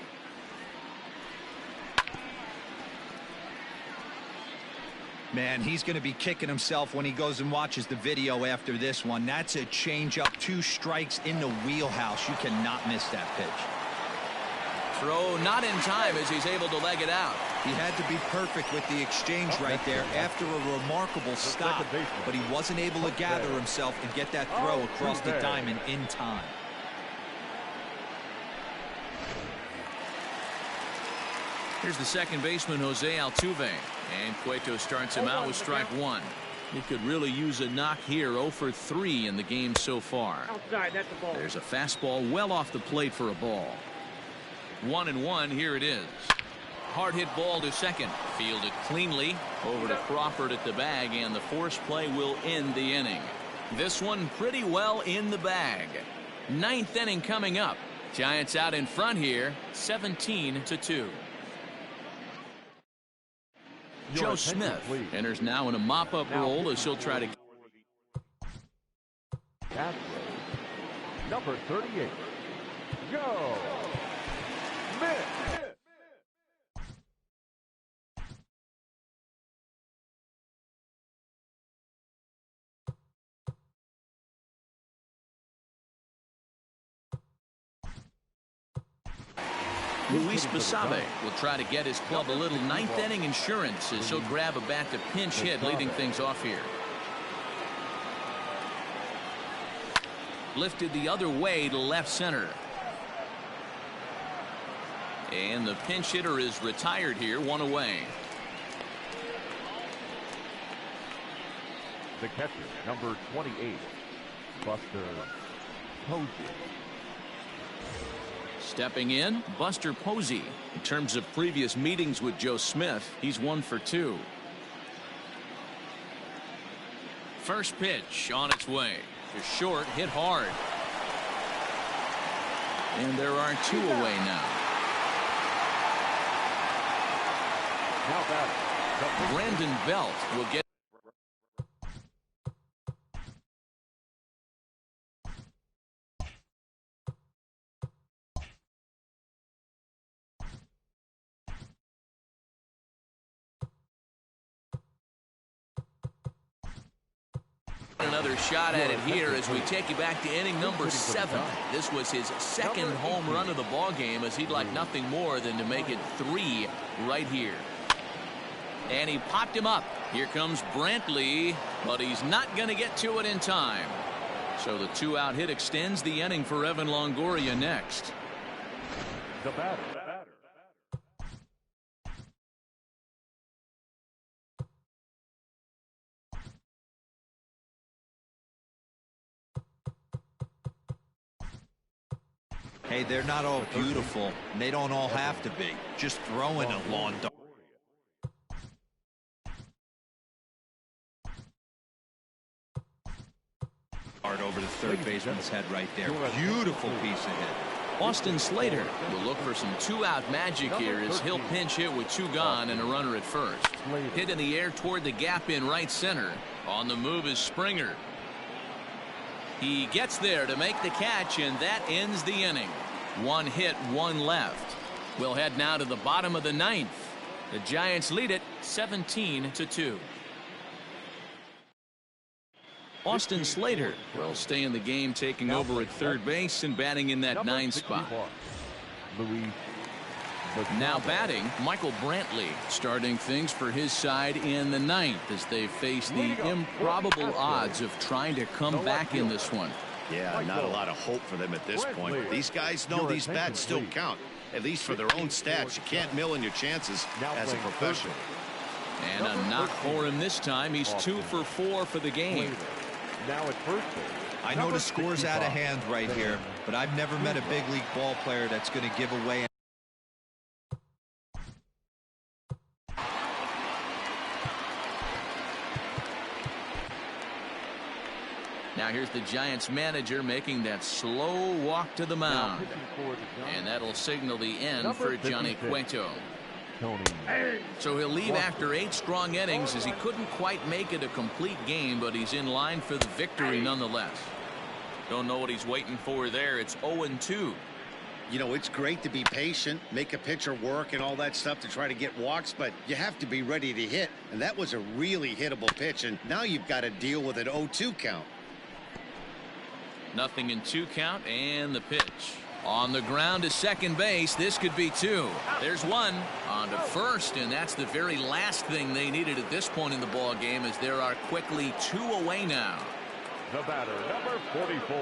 Man, he's going to be kicking himself when he goes and watches the video after this one. That's a changeup, 2 strikes in the wheelhouse. You cannot miss that pitch. Throw not in time as he's able to leg it out. He had to be perfect with the exchange right there after a remarkable stop, but he wasn't able to gather himself and get that throw across the diamond in time. Here's the second baseman, Jose Altuve. And Cueto starts him out with strike 1. He could really use a knock here. 0 for 3 in the game so far. Outside, that's a ball. There's a fastball well off the plate for a ball. 1-1, here it is. Hard hit ball to second. Fielded cleanly. Over to Crawford at the bag, and the force play will end the inning. This one pretty well in the bag. 9th inning coming up. Giants out in front here, 17-2. Joe Smith enters now in a mop-up role as he'll try to. Number 38. Joe Smith. Luis Basabe will try to get his club a little 9th inning insurance as he'll grab a bat to pinch hit, leading things off here. Lifted the other way to left center. And the pinch hitter is retired here, 1 away. The catcher, number 28, Buster Posey. Stepping in, Buster Posey. In terms of previous meetings with Joe Smith, he's 1 for 2. First pitch on its way. To short, hit hard. And there are 2 away now. Now batter, Brandon Belt will get another shot at it here as we take you back to inning number 7. This was his second home run of the ball game, as he'd like nothing more than to make it 3 right here. And he popped him up. Here comes Brantley, but he's not going to get to it in time. So the 2-out hit extends the inning for Evan Longoria next. The batter. Hey, they're not all beautiful, and they don't all have to be. Just throwing a lawn dart over the third baseman's head right there. Beautiful piece of hit. Austin Slater will look for some 2-out magic here as he'll pinch hit with 2 gone and a runner at first. Hit in the air toward the gap in right center. On the move is Springer. He gets there to make the catch, and that ends the inning. 1 hit, 1 left. We'll head now to the bottom of the 9th. The Giants lead it 17-2. Austin Slater will stay in the game, taking over at third base and batting in that 9 spot. Now batting, Michael Brantley, starting things for his side in the 9th as they face the improbable odds of trying to come back in this one. Yeah, not a lot of hope for them at this point. These guys know these bats still count, at least for their own stats. You can't mill in your chances as a professional. And a knock for him this time. He's 2 for 4 for the game. Now at first base. I know the score's out of hand right here, but I've never met a big league ball player that's going to give away. Now here's the Giants manager making that slow walk to the mound. And that'll signal the end for Johnny Cueto. So he'll leave after 8 strong innings, as he couldn't quite make it a complete game, but he's in line for the victory nonetheless. Don't know what he's waiting for there. It's 0-2. You know, it's great to be patient, make a pitcher work and all that stuff to try to get walks, but you have to be ready to hit. And that was a really hittable pitch, and now you've got to deal with an 0-2 count. Nothing in 2 count, and the pitch. On the ground to second base. This could be 2. There's 1 on to first, and that's the very last thing they needed at this point in the ball game, as there are quickly 2 away now. The batter, number 44,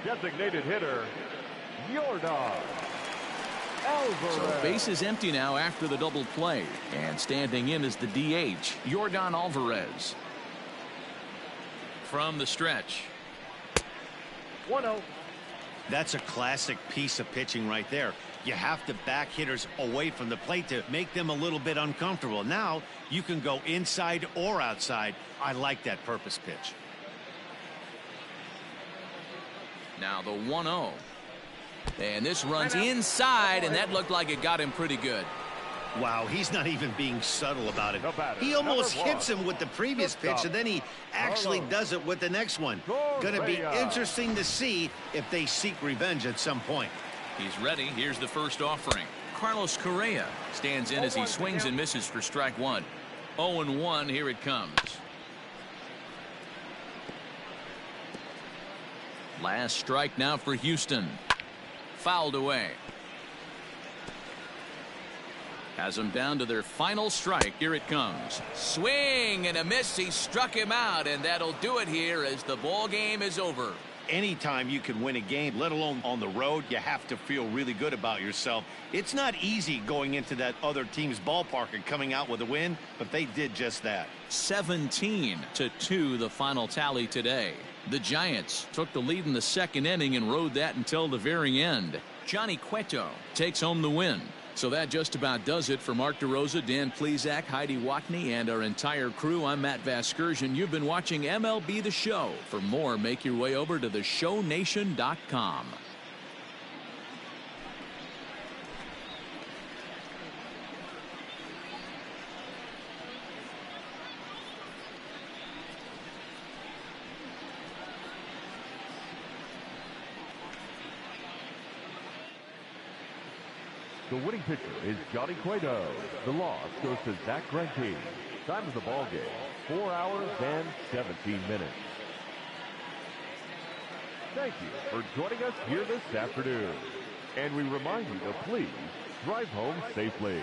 designated hitter, Yordan Alvarez. So base is empty now after the double play, and standing in is the DH, Yordan Alvarez. From the stretch. 1-0. That's a classic piece of pitching right there. You have to back hitters away from the plate to make them a little bit uncomfortable. Now you can go inside or outside. I like that purpose pitch. Now the 1-0. And this runs inside, and that looked like it got him pretty good. Wow, he's not even being subtle about it. He almost hits him with the previous pitch, and then he actually does it with the next one. Going to be interesting to see if they seek revenge at some point. He's ready. Here's the first offering. Carlos Correa stands in as he swings and misses for strike 1. 0-1. Here it comes. Last strike now for Houston. Fouled away. Has them down to their final strike. Here it comes. Swing and a miss. He struck him out, and that'll do it here as the ball game is over. Anytime you can win a game, let alone on the road, you have to feel really good about yourself. It's not easy going into that other team's ballpark and coming out with a win, but they did just that. 17-2 the final tally today. The Giants took the lead in the second inning and rode that until the very end. Johnny Cueto takes home the win. So that just about does it for Mark DeRosa, Dan Plesac, Heidi Watney, and our entire crew. I'm Matt Vasgersian. You've been watching MLB The Show. For more, make your way over to theshownation.com. The winning pitcher is Johnny Cueto. The loss goes to Zach Greinke. Time of the ball game, 4 hours and 17 minutes. Thank you for joining us here this afternoon. And we remind you to please drive home safely.